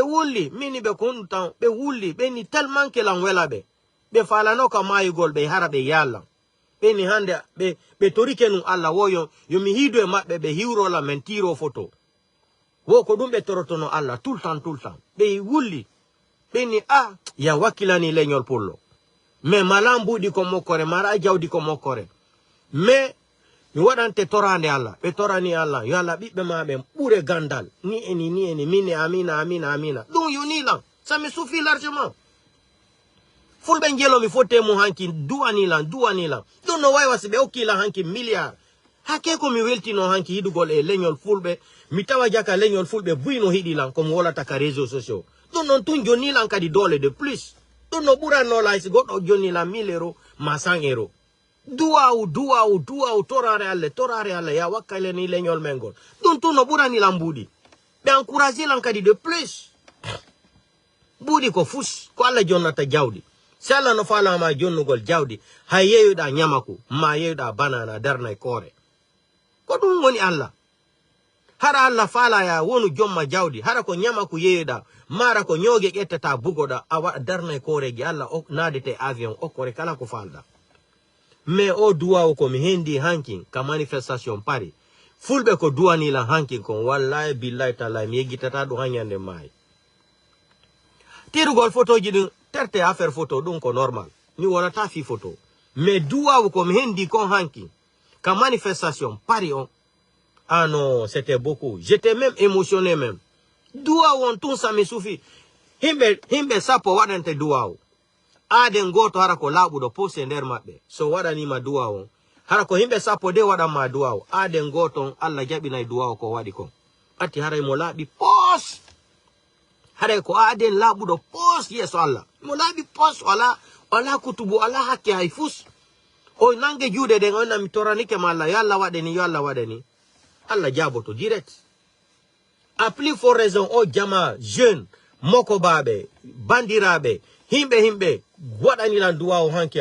wulli mini be kuntan be wulli be ni tellement que lan wela be falano ka mayugol be harabe yalla be ni hande be torikenu alla woyo yo mi hido e mabbe be hiwro la mentiro photo wo ko dum be torotono alla tout le temps be wulli be ni ya wakilani leñol pullo mais malambu di ko mokore mara jawdi ko mokore mais mi wadante torande alla be torani alla yo alla bibbe mabe bure gandal ni eni mine amina dum yoni lan ça me suffit largement fulbe ngelo mi fote mu hanki duani lan don no way wasibe okila hanki milliard hake ko mi weltino hanki hidugol e leñol fulbe mi tawa jaka leñol fulbe buino hidi lan ko wala ta réseaux sociaux don non tun joni lan kadi dole de plus don no bura no la is goddo joni lan 1000 euros ma 100 euros duwa torare alle ya wakale ni leñol mengol don tun no bura ni lan budi be encourager lan kadi de plus budi ko fus ko alla jonnata jawdi sala no fala ma jonnugol jawdi hayeyu da nyamaku ma yeyu da banana darnay kore ko dum woni alla hara alla fala ya wonu jomma jawdi hara ko nyamaku yeyda mara ko nyoge ettata bugoda awa darnay kore gi alla o nadete avion o kore kala ko falda mais o duwa ko mi hendi hanking ka manifestation pari fulbe ko duwani la hanking ko wallahi billahi taala mi yegitata do hanyande mai tirugol photo ji dum terte affaire photo dum ko normal ni wala ta fi photo mais duwa ko mi hendi ko hanking ka manifestation pari on non c'était beaucoup j'étais même émotionné même duwa won tout ça me suffit himbe sapo wadante duwa aden goto hara ko labudo pose nder mabbe so wadani ma duwa on hara ko himbe sapo de wada ma duwa aden goto alla jabinay duwa ko wadi ko atti hara mo labi pos hara ko aden labudo pos yeso alla mo labi pos wala kutubu ala hakke hay fus o nange juude den on mi toranike malla yalla wadeni alla jaboto direct a plus for raison o jama jeune moko babe bandirabe himbe wadani lan duwa o hanki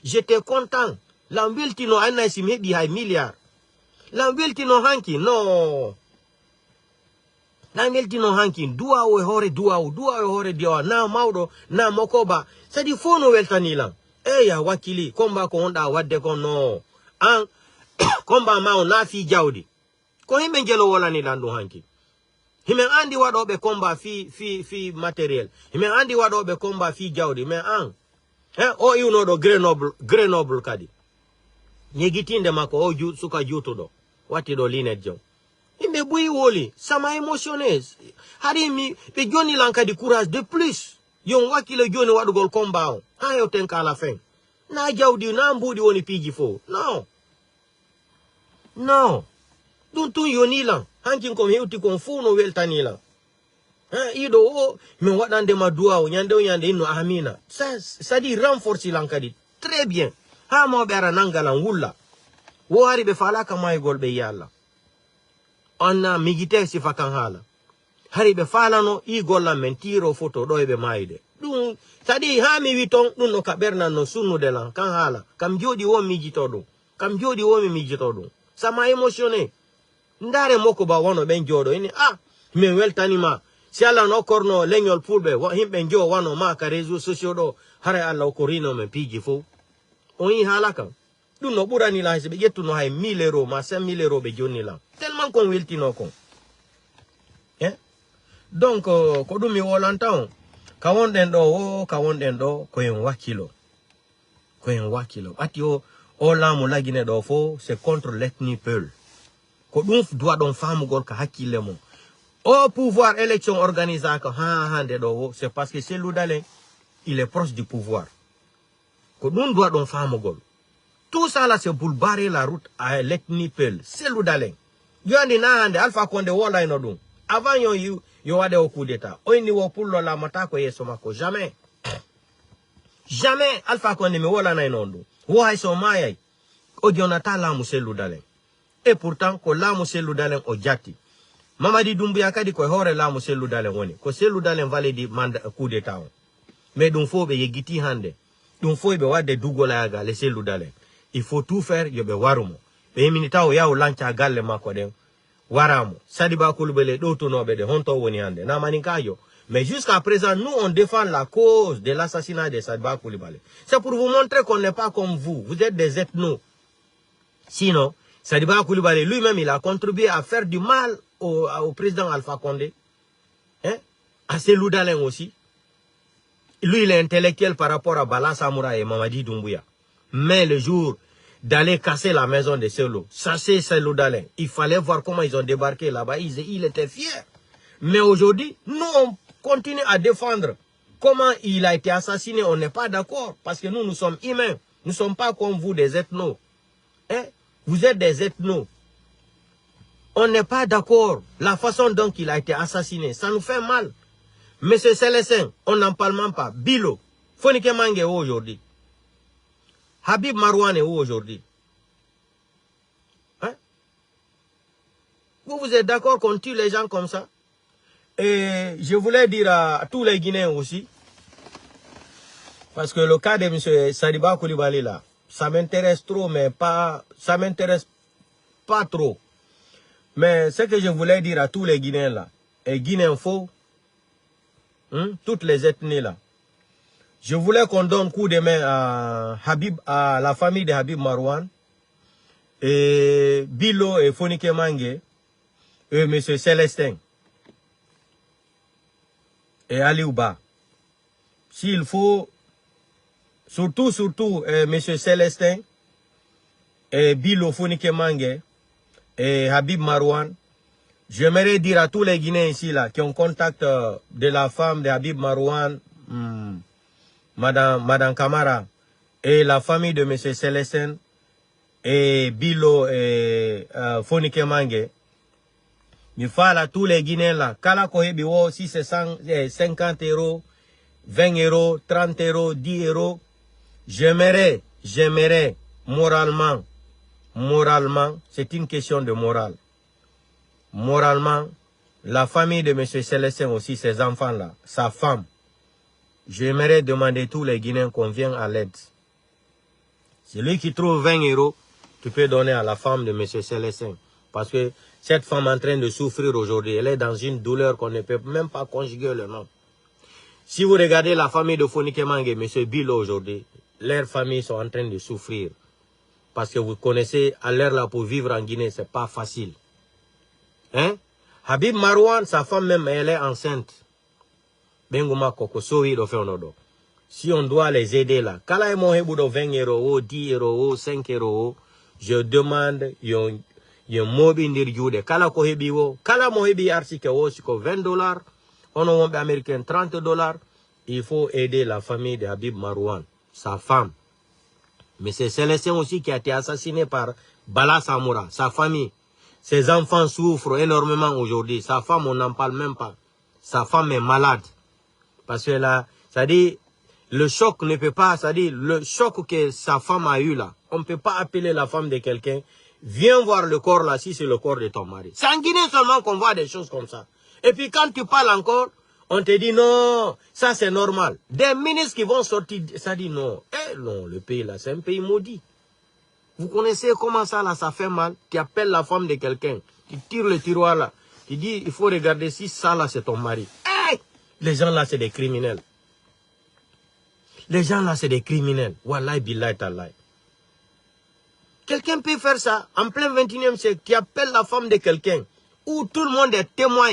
j'étais content lambeltino anna si mebi hay milliard lambeltino hanki no lambeltino hanki duwa o hore diwa na mawdo na mokoba sadi fono weltani lan ya wakili komba ko onda wadde ko no an komba ma na fi jawdi ko himbe ngelo wala ni lan do hanki hime andi wadobe komba fi materiel hime andi wadobe komba fi jawdi me an o yuno do Grenoble kadi nyegitinde mako o suka jutudo wati do linet jom hime bui woli sama emotionnes hari mi be joni lankadi courage de plus yon wakile joni wadugol komba on hayo tenka la fin na jawdi na mbudi woni piji fo no dun tun yoni lan hankin ko hewti kon fu no weltani lan ido o mi wadande ma duwa o nyande inno amina ça dit renforcer lan kadi très bien ha mo bera nangalan wulla wo hari be fala ka may golbe yalla onna migite si fakan hala hari be fala no i golla mentiro photo do be mayde dum sadi ha mi witon dun no ka berna no sunu de lan kan hala kam jodi wo migito dum sama émotionné ndare moko ba wono ben jodo ini me weltani ma si ala no korno leñol fulbe himbe njo wano ma ka réseaux sociaux do hare alla ko rino me piji fo on yi halaka dum no burani la hebe yetu no hay 1000 euros ma 5000 euros be jonni la tellement kon weltino kon donc ko dum mi wolantaw ka wonden do ko en wakilo ati o lamu lagine do fo c'est contre l'ethnie peul ko dum doit don famu gol ka hakile mo au pouvoir élection organisée ko hande do c'est parce que Cellou Dalein il est proche du pouvoir ko dum doit don famu gol tout ça là c'est pour barrer la route à l'ethnie peul Cellou Dalein yandi na hande Alpha Condé wala ino dum avant yo wade au coup d'état o ni wo pullo la mata ko yeso mako jamais Alpha Condé me wala na ino dum wo hay so mayay o Jonathan la Cellou Dalein et pourtant ko la Cellou Dalein o jatti Mamadi Doumbouya kadi ko hore la Cellou Dalein woni ko Cellou Dalein validi manda coup d'état mais dum fo be yegiti hande dum fo be wadde dugola yaga le Cellou Dalein il faut tout faire yobe warumo be minita o yaw lancha galle mako den Waramo, Sadiba Koulibaly, Dotonobe, de Honto Woniande, Namaninkayo. Mais jusqu'à présent, nous, on défend la cause de l'assassinat de Sadiba Koulibaly. C'est pour vous montrer qu'on n'est pas comme vous. Vous êtes des ethnos. Sinon, Sadiba Koulibaly, lui-même, il a contribué à faire du mal au président Alpha Condé. Hein? À Cellou Dalein aussi. Lui, il est intellectuel par rapport à Bala Samoura et Mamadi Doumbouya. Mais le jour d'aller casser la maison de Cellou, ça c'est Cellou Dalein. Il fallait voir comment ils ont débarqué là-bas. Il était fier. Mais aujourd'hui, nous, on continue à défendre comment il a été assassiné. On n'est pas d'accord. Parce que nous, nous sommes humains. Nous ne sommes pas comme vous, des ethnos. Hein? Vous êtes des ethnos. On n'est pas d'accord. La façon dont il a été assassiné, ça nous fait mal. Monsieur Célestin, on n'en parle même pas. Bilo, Fonike Mange est où aujourd'hui? Habib Marouane est où aujourd'hui? Hein? Vous êtes d'accord qu'on tue les gens comme ça? Et je voulais dire à tous les Guinéens aussi, parce que le cas de M. Sadiba Koulibaly là, ça m'intéresse trop, mais pas, ça m'intéresse pas trop. Mais ce que je voulais dire à tous les Guinéens là, et Guinéens faux, toutes les ethnies là, je voulais qu'on donne coup de main à la famille de Habib Marouane, et Bilo et Fonike Mange, et M. Célestin, et Aliouba. S'il faut, surtout, M. Célestin, et Bilo Fonike Mange, et Habib Marouane, j'aimerais dire à tous les Guinéens ici là, qui ont contact de la femme de Habib Marouane, Madame Camara, et la famille de M. Célestin, et Bilo et Fonike Mange, il faut à tous les Guinéens là, Kala Kohebi, si c'est 50 €, 20 €, 30 €, 10 €, j'aimerais, moralement, c'est une question de morale. Moralement, la famille de M. Célestin aussi, ses enfants là, sa femme, j'aimerais demander à tous les Guinéens qu'on vienne à l'aide. Celui qui trouve 20 €, tu peux donner à la femme de M. Célestin. Parce que cette femme est en train de souffrir aujourd'hui, elle est dans une douleur qu'on ne peut même pas conjuguer le nom. Si vous regardez la famille de Fonike Mange et M. Bilo aujourd'hui, leurs familles sont en train de souffrir. Parce que vous connaissez, à l'heure là, pour vivre en Guinée, c'est pas facile. Hein? Habib Marouane, sa femme même, elle est enceinte. Bengouma Koko Sohi do Feonodo. Si on doit les aider là, Kala Moheboudo 20 €, 10 €, 5 €, je demande, yon mobi ndirjude, Kala Kohebiwo, Kala Mohebi Arsike Wosiko 20 $, on a américain 30 $, il faut aider la famille de Habib Marouane, sa femme. Mais c'est Célestin aussi qui a été assassiné par Bala Samoura, sa famille. Ses enfants souffrent énormément aujourd'hui. Sa femme, on n'en parle même pas. Sa femme est malade. Parce que là, ça dit, le choc ne peut pas, ça dit, le choc que sa femme a eu là, on ne peut pas appeler la femme de quelqu'un, viens voir le corps là, si c'est le corps de ton mari. C'est en Guinée seulement qu'on voit des choses comme ça. Et puis quand tu parles encore, on te dit non, ça c'est normal. Des ministres qui vont sortir, ça dit non. Eh non, le pays là, c'est un pays maudit. Vous connaissez comment ça là, ça fait mal. Tu appelles la femme de quelqu'un, tu tires le tiroir là, tu dis il faut regarder si ça là c'est ton mari. Hey! Les gens là c'est des criminels. Les gens là c'est des criminels. Wallahi billahi tallahi. Quelqu'un peut faire ça en plein 21e siècle. Tu appelles la femme de quelqu'un où tout le monde est témoin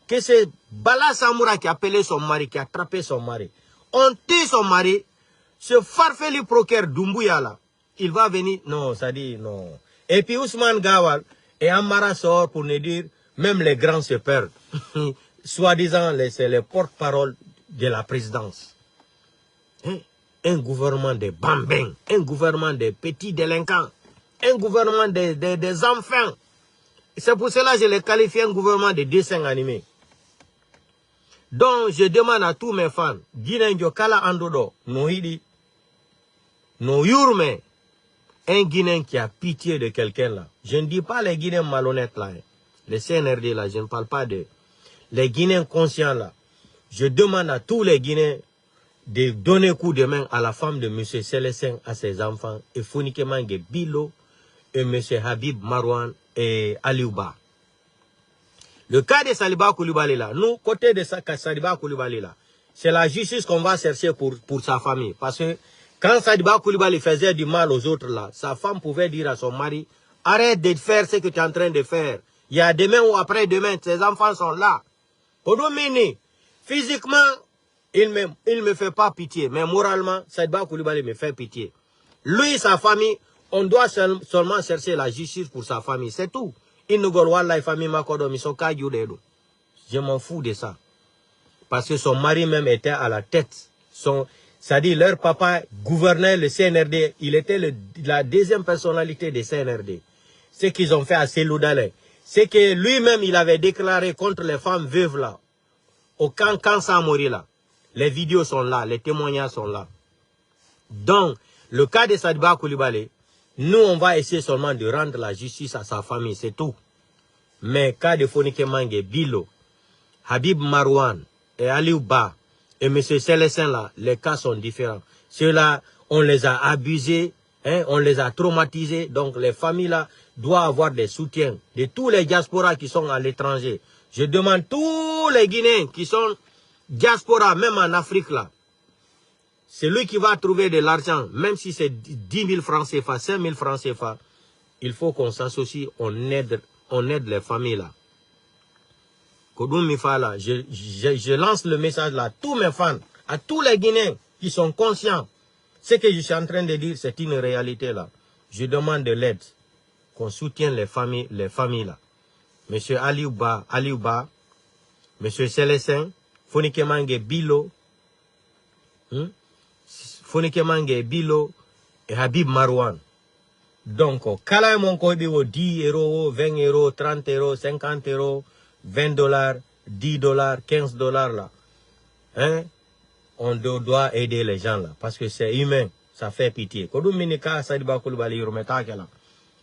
que c'est Bala Samoura qui a appelé son mari, qui a attrapé son mari. On tue son mari, ce farfelu procureur Doumbouya là, il va venir, non, ça dit non. Et puis Ousmane Gawal et Amara sort pour nous dire, même les grands se perdent. Soi-disant, c'est les porte-parole de la présidence. Hein? Un gouvernement de bambins, un gouvernement de petits délinquants, un gouvernement des enfants. C'est pour cela que je les qualifie un gouvernement de dessins animés. Donc, je demande à tous mes fans, Guinéen Kala Andodo, Nohidi, no Yurme, un Guinéen qui a pitié de quelqu'un là. Je ne dis pas les Guinéens malhonnêtes là, les CNRD là, je ne parle pas de les Guinéens conscients là. Je demande à tous les Guinéens de donner coup de main à la femme de M. Célestin, à ses enfants, et Fonike Mange Bilo, et M. Habib Marouane et Aliouba. Le cas de Saliba Koulibaly là, nous, côté de Saliba Koulibaly là, c'est la justice qu'on va chercher pour sa famille. Parce que quand Saliba Koulibaly faisait du mal aux autres là, sa femme pouvait dire à son mari, arrête de faire ce que tu es en train de faire. Il y a demain ou après-demain, ses enfants sont là. Podomini, physiquement, il me fait pas pitié, mais moralement, Saliba Koulibaly me fait pitié. Lui, sa famille, on doit seulement chercher la justice pour sa famille, c'est tout. Il ne goulwa la famille Makodom, ils sont kayoudédo. Je m'en fous de ça. Parce que son mari même était à la tête. C'est-à-dire, leur papa gouvernait le CNRD. Il était la deuxième personnalité du CNRD. Ce qu'ils ont fait à Seloudalé, c'est que lui-même, il avait déclaré contre les femmes veuves là. Au camp Samori là. Les vidéos sont là, les témoignages sont là. Donc, le cas de Saliba Koulibaly, nous, on va essayer seulement de rendre la justice à sa famille, c'est tout. Mais cas de Fonike Mange, Bilo, Habib Marouane et Aliou Ba et M. Célestin là, les cas sont différents. Ceux-là, on les a abusés, hein, on les a traumatisés. Donc les familles là doivent avoir des soutiens de tous les diasporas qui sont à l'étranger. Je demande tous les Guinéens qui sont diaspora, même en Afrique là. C'est lui qui va trouver de l'argent, même si c'est 10 000 francs CFA, 5 000 francs CFA. Il faut qu'on s'associe, on aide les familles là. Kodoum Mifa là, je lance le message là à tous mes fans, à tous les Guinéens qui sont conscients. Ce que je suis en train de dire, c'est une réalité là. Je demande de l'aide, qu'on soutienne les familles là. Monsieur Aliou Ba, Monsieur Célestin, Fonike Mange Bilo, Fonike Mange Bilo et Habib Marouane. Donc, kala mon kobi 10 euros, 20 euros, 30 euros, 50 euros, 20 dollars, 10 dollars, 15 dollars là. Hein? On doit aider les gens là. Parce que c'est humain. Ça fait pitié. Kodou minika Saliba Koulibaly yurmeta kela.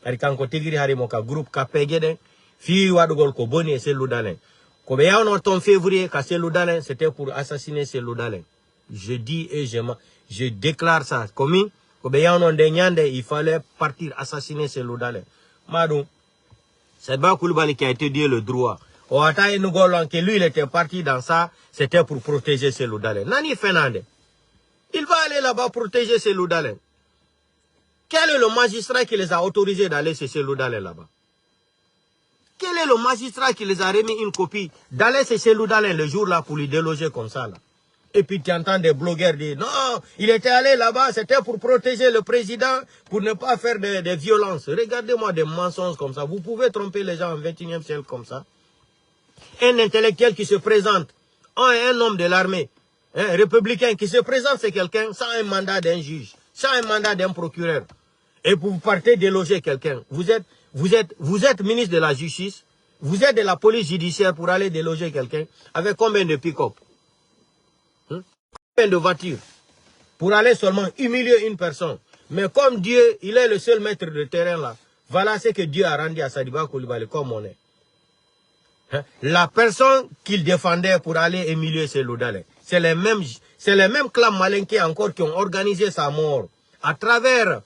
Arikanko tigiri harimoka groupe kapegede. Fi wadugol ko boni et Seloudalé. Kobe ya on ton février ka Seloudalé, c'était pour assassiner Seloudalé. Je dis et je déclare ça. Comme il fallait partir assassiner Seloudalé. Madou, Saliba Koulibaly qui a été dit le droit. Que lui, il était parti dans ça, c'était pour protéger Seloudalé. Nani Fernandez, il va aller là-bas protéger Seloudalé. Quel est le magistrat qui les a autorisés d'aller chez Seloudalé là-bas? Quel est le magistrat qui les a remis une copie d'aller chez Seloudalé le jour-là pour lui déloger comme ça là? Et puis tu entends des blogueurs dire, non, il était allé là-bas, c'était pour protéger le président, pour ne pas faire des violences. Regardez-moi des mensonges comme ça. Vous pouvez tromper les gens au 21e siècle comme ça. Un intellectuel qui se présente, un homme de l'armée, un républicain qui se présente, c'est quelqu'un sans un mandat d'un juge, sans un mandat d'un procureur. Et vous partez déloger quelqu'un. Vous êtes ministre de la justice, vous êtes de la police judiciaire pour aller déloger quelqu'un avec combien de pick-up? Combien de voitures? Pour aller seulement humilier une personne. Mais comme Dieu, il est le seul maître de terrain là, voilà ce que Dieu a rendu à Saliba Koulibaly comme on est. La personne qu'il défendait pour aller humilier Seloudalé, c'est les mêmes clans malinqués encore qui ont organisé sa mort. À travers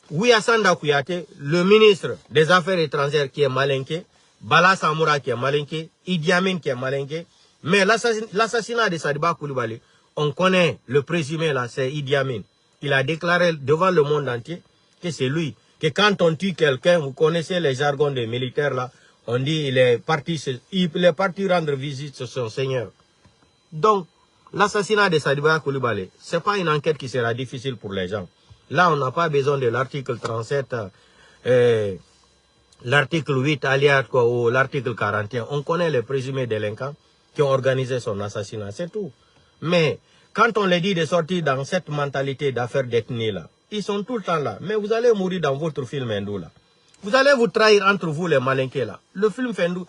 Ouyassanda Kouyaté, le ministre des Affaires étrangères qui est malinqué, Bala Samoura qui est malinqué, Idi Amin qui est malinqué. Mais l'assassinat de Saliba Koulibaly, on connaît le présumé là, c'est Idi Amin. Il a déclaré devant le monde entier que c'est lui. Que quand on tue quelqu'un, vous connaissez les jargons des militaires là, on dit il est parti rendre visite sur son seigneur. Donc, l'assassinat de Saliba Koulibaly, ce n'est pas une enquête qui sera difficile pour les gens. Là, on n'a pas besoin de l'article 37, l'article 8 alias ou l'article 41. On connaît les présumés délinquants qui ont organisé son assassinat, c'est tout. Mais quand on les dit de sortir dans cette mentalité d'affaires d'ethnie là, ils sont tout le temps là. Mais vous allez mourir dans votre film hindou là. Vous allez vous trahir entre vous les malinqués là. Le film hindou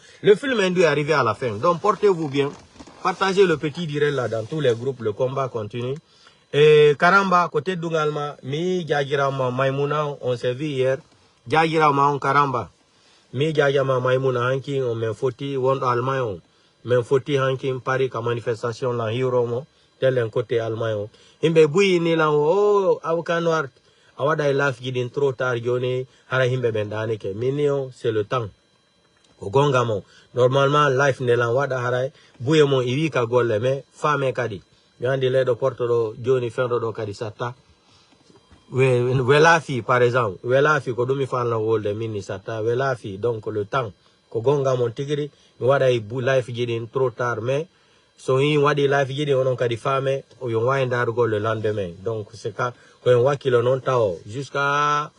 est arrivé à la fin. Donc portez-vous bien. Partagez le petit direct là dans tous les groupes. Le combat continue. Et Karamba, côté d'Ungalma, mi Djagirama Maimouna, on s'est vu hier. Djagirama on Karamba. Mi Djagirama Maimouna Hanki, on m'a fauti, on Allemagne. Mais fauti Hanki, Paris, ka manifestation là, Hiromo, tel un côté Allemagne. Imbe Bouy ni là, oh, avocat noir, awada laf gidin trop tard joni hara himbe bendane ke minio c'est le temps o gonga mo normalement life ne lan wada hara buye mo iwi ka golle me fame kadi yandi le do porto do joni fendo do kadi satta welafi par exemple welafi ko dumi fan la wolde minni satta welafi donc le temps ko gonga mon tigiri mi wada bu life gidin trop tard mais so in wadi life gidin onon kadi fame o yo wayndar go le lendemain donc c'est ka ko en wakilo non taw jusqu'à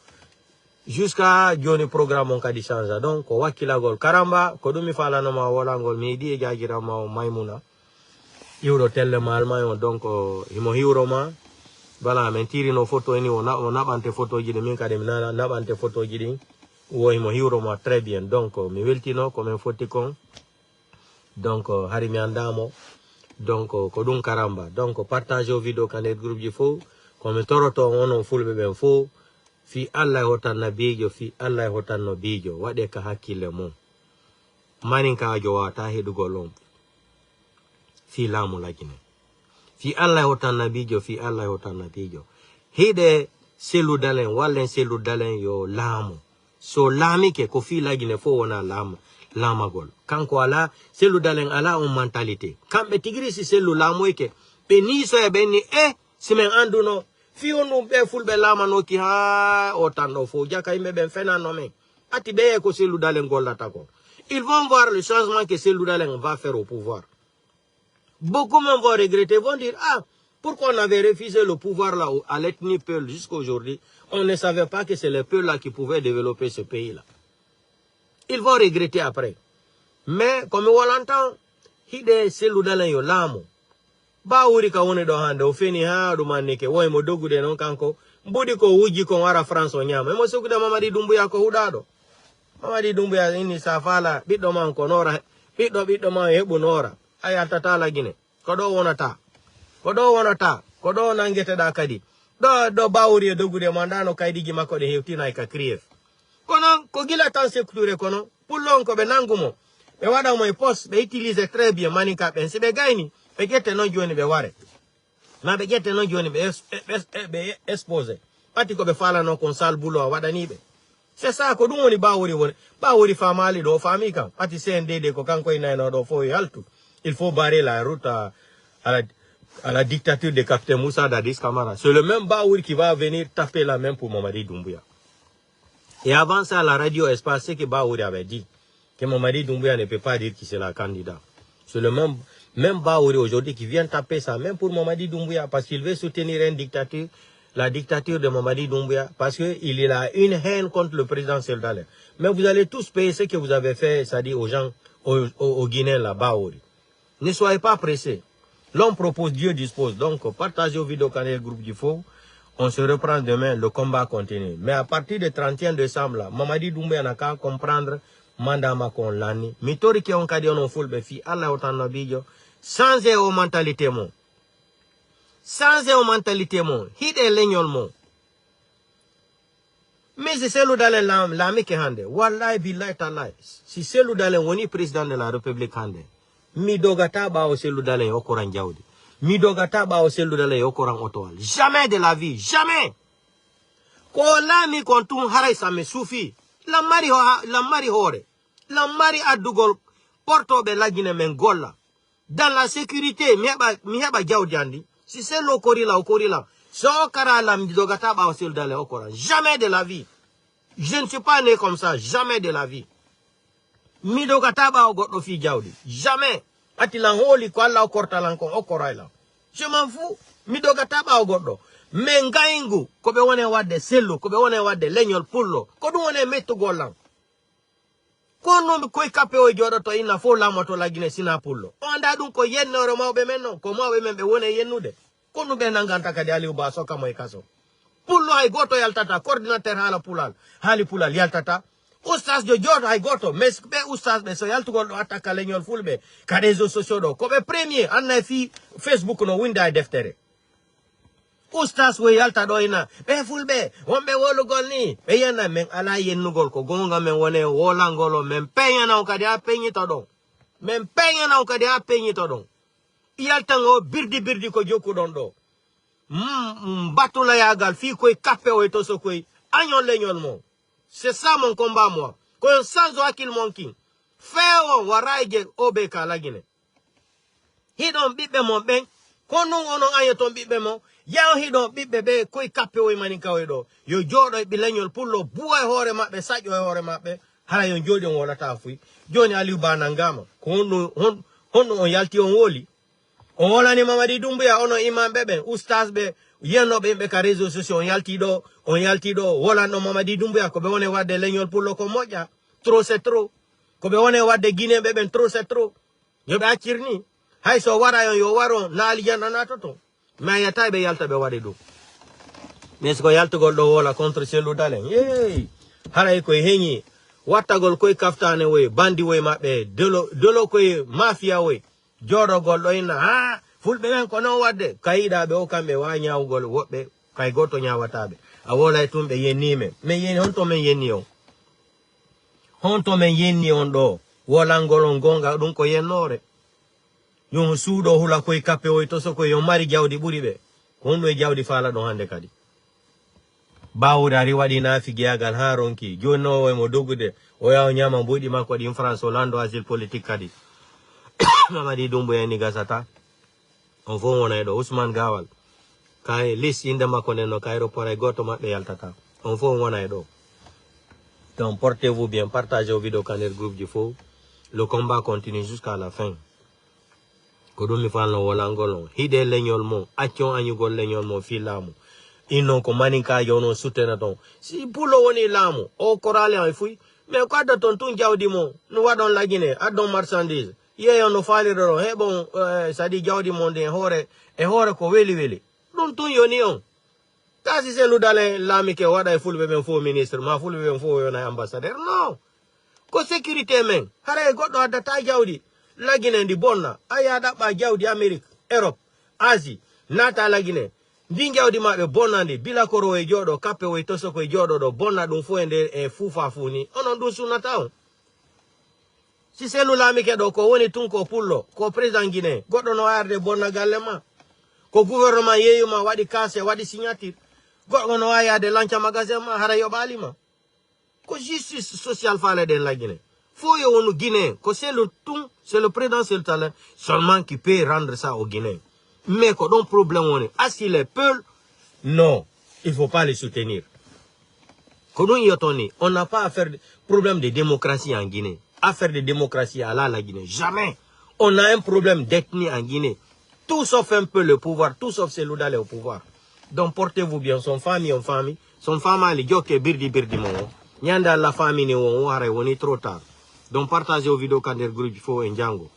joni programme on kadi change donc ko wakila gol karamba ko dumi fala no ma wala gol mi di jagira ma maymuna euro telle malma donc imo euro ma bala mentiri no photo ni ona bante photo jidi min kadi na bante photo jidi wo imo euro ma très bien donc mi weltino comme foti kon donc hari mi andamo donc ko dum karamba donc partager vidéo kanet groupe ji fo comme toroto onon fulbe ben fo fi Allah hotan nabijo fi Allah hotan nabijo wade ka hakkile mum manin ka jowata hedugo lom fi lamu lagine fi Allah hotan nabijo fi Allah hotan nabijo hide selu dalen wallen selu dalen yo lamu so lamike ko fi lagine fo wona lamagol kanko ala selu dalen ala on mentalité kambe tigiri si selu lamoyke be ni so e benni simen anduno fi onu be fulbe lama no ki ha otando fo jaka imbe ben fena no men ati be ko selu dalen gollata ko ils vont voir le changement que selu dalen va faire au pouvoir. Beaucoup même vont regretter, vont dire pourquoi on avait refusé le pouvoir là à l'ethnie Peul jusqu'à aujourd'hui, on ne savait pas que c'est les Peuls là qui pouvaient développer ce pays là. Ils vont regretter après. Mais comme on l'entend, hide selu dalen yo lamo ba wuri ka woni do hande o feni ha do manike woy mo dogude non kanko mbudi ko wuji ko wara France o nyama mo sogude Mamadi Doumbouya ko hudado Mamadi Doumbouya inni safala biddo man ko nora biddo man hebu nora aya tata gine ko do wonata ko do nangete da kadi do ba wuri e dogude mandano kaydiji makko de hewtina e ka krief kono ko gila tan secteur kono pullon ko be nangumo be wada mo e poste be utiliser très bien manika ben se be gayni be gette no joni be ware ma be gette no joni be expose pati ko be fala no kon sal bulo wadani be c'est ça ko dum woni ba wori famali do fami kam pati CNDD ko kanko ina no do fo yaltu il faut barrer la route à la dictature de capitaine Moussa Dadis Camara. C'est le même Baouri qui va venir taper la main pour Mamadi Doumbouya. Et avant ça, la radio Espace, c'est que Baouri avait dit que Mamadi Doumbouya ne peut pas dire qu'il c'est la candidat. C'est le même Baouri aujourd'hui qui vient taper sa main pour Mamadi Doumbouya parce qu'il veut soutenir une dictature, la dictature de Mamadi Doumbouya, parce qu'il a une haine contre le président Seldale. Mais vous allez tous payer ce que vous avez fait, c'est-à-dire aux gens, aux Guinéens là, Baouri. Ne soyez pas pressés. L'homme propose, Dieu dispose. Donc, partagez vos vidéos canal groupe du Faux. On se reprend demain, le combat continue. Mais à partir du 31 décembre, là, Mamadi Doumbouya n'a qu'à comprendre Mandama kon lani. Mitori ki on kadi on full be fi Allah otan nabijo. Sans o mentalité mon. Sans o mentalité mon. Hide legnol mon. Mais c'est celle dans l'ami qui hande. Wallahi billahi talai. Si celle dans woni président de la République hande. Mi dogata ba o celle dans okoran jawdi. Mi dogata ba o celle dans okoran otowal. Jamais de la vie, jamais. Ko lami kontun haray sa me soufi. La mari hore. La mari adugol porto be lagine men golla. Dans la sécurité, mi heba jawdi andi. Si c'est l'okorila. So kara la mi dogata ba o celle dans okoran. Jamais de la vie. Je ne suis pas né comme ça, jamais de la vie. Mido kataba o goddo fi jawdi. Jamais. Ati lan holi ko Allah korta lan ko okoraila. Je m'en fous. Mido kataba o goddo. Men gaingu ko be wone wadde sello, ko be wone wadde leñol pullo, ko dum wone metto gollan. Ko non ko kape o jodo to ina fo lamoto lagine sina pullo. O anda dum ko yennore mawbe men non, ko mawbe men be wone yennude. Ko no be nanganta kadi ali ba soka moy kaso. Pullo hay goto yaltata coordinateur hala pulal. Hali pulal yaltata. Ustaz jo jodo hay goto mes be ustaz be so yaltu goldo attaque leñol fulbe ka réseaux sociaux do ko be premier anna fi Facebook no winda deftere. Ustaz we yalta do ina be fulbe wonbe wolu gol ni be yana men ala yennugol ko gonga men wone wolangolo men peñana o kadi a peñito don. Men peñana o kadi a peñito don. Yalta ngo birdi ko jokku don do. bateau la yagal, fi koy kapé ou eto so koy, agnon legnon mon. C'est ça mon combat, moi. Quand sans wakil mon king. Feo waraige obeka la Guinée. He don't bibe mon ben. Quand nous on a ton bibe mon. Yao he don't bibe be koy kapé ou manika wedo. Yo jodo e bilegnol pour le bois hore mabbe, sajo hore mabbe. Hala yon jodi on wala tafui. Joni aliou banangama. Kono on yalti on woli. On wala ni Mamadi Doumbouya ono imam bebe oustaz be yeno be ka réseaux sociaux on yalti do wala no Mamadi Doumbouya ko be woni wadde leñol pour lo ko moja trop c'est trop ko be woni wadde Guinée bebe trop c'est trop yo be akirni hay so wara yo waro na aljanna na toto mais yata be yalta be wade do mais ko yalta gol do wala contre Cellou Dalein hey haray ko heñi wattagol koy kaftane we bandi we mabbe dolo koy mafia we jodo gol ina ha fulbe men ko non wadde kayida be o kambe wa nyaawgol wobbe kay goto nyaawatabe a wola tumbe yennime me yen honto men yenni on do wola ngol gonga dum ko yennore yon suudo hula koy kappe o to so ko yo mari jawdi buri be hono e jawdi fala do hande kadi bawudari wadi na figiyagal ha ronki jonno e mo dogude o yaw nyama mbodi makko di France o lando asile politique kadi Mamadi Doumbouya ni gasata on fo wona do Ousmane Gawal kay list inde makko no kayro pore goto mabbe yaltata on fo wona do. Donc portez-vous bien, partagez vos vidéos dans le groupe du faux. Le combat continue jusqu'à la fin. Kodumi falno wala ngolo hide leñol mo accio anyugol leñol mo fi lamu innon ko maninka yono sutena ton si pulo woni lamu o korale ay fuy mais ko da ton tun jawdi mo no wadon la Guinée adon marchandise yeyo no faliro he bon sadi jawdi mo de hore ko weli don tun yoni on kasi Cellou Dalein lami ke wada fulbe ben fo ministre ma fulbe ben fo yona ambassadeur non ko sécurité men hare goddo adata jawdi la Guinée ndi bonna aya daba jawdi Amerique Europe Asie nata la Guinée ndi jawdi mabbe bonnande bila koro e jodo kappe o to soko e jodo do bonna dum fu ende e fufa funi onon dum sunata on si Cellou lami ke do ko woni tun ko pullo ko président Guinée goddo no arde bonna gallema ko gouvernement yeyuma wadi kase wadi signature goddo no ayade lancha magasin ma hara yo balima ko justice sociale fale de la Guinée faut yo wonu Guinée ko c'est le président Cellou Dalein seulement qui peut rendre ça au Guinée mais ko don problème on est les peuples non il faut pas les soutenir ko don yotoni on n'a pas à faire problème de démocratie en Guinée affaire de démocratie à la Guinée jamais on a un problème d'ethnie en Guinée tout sauf un peu le pouvoir tout sauf Cellou Dalein au pouvoir donc portez-vous bien son famille son famille joke birdi mo nyanda la famille ne won ware woni trop tard. Donc partagez vos vidéos quand le groupe faut un Django.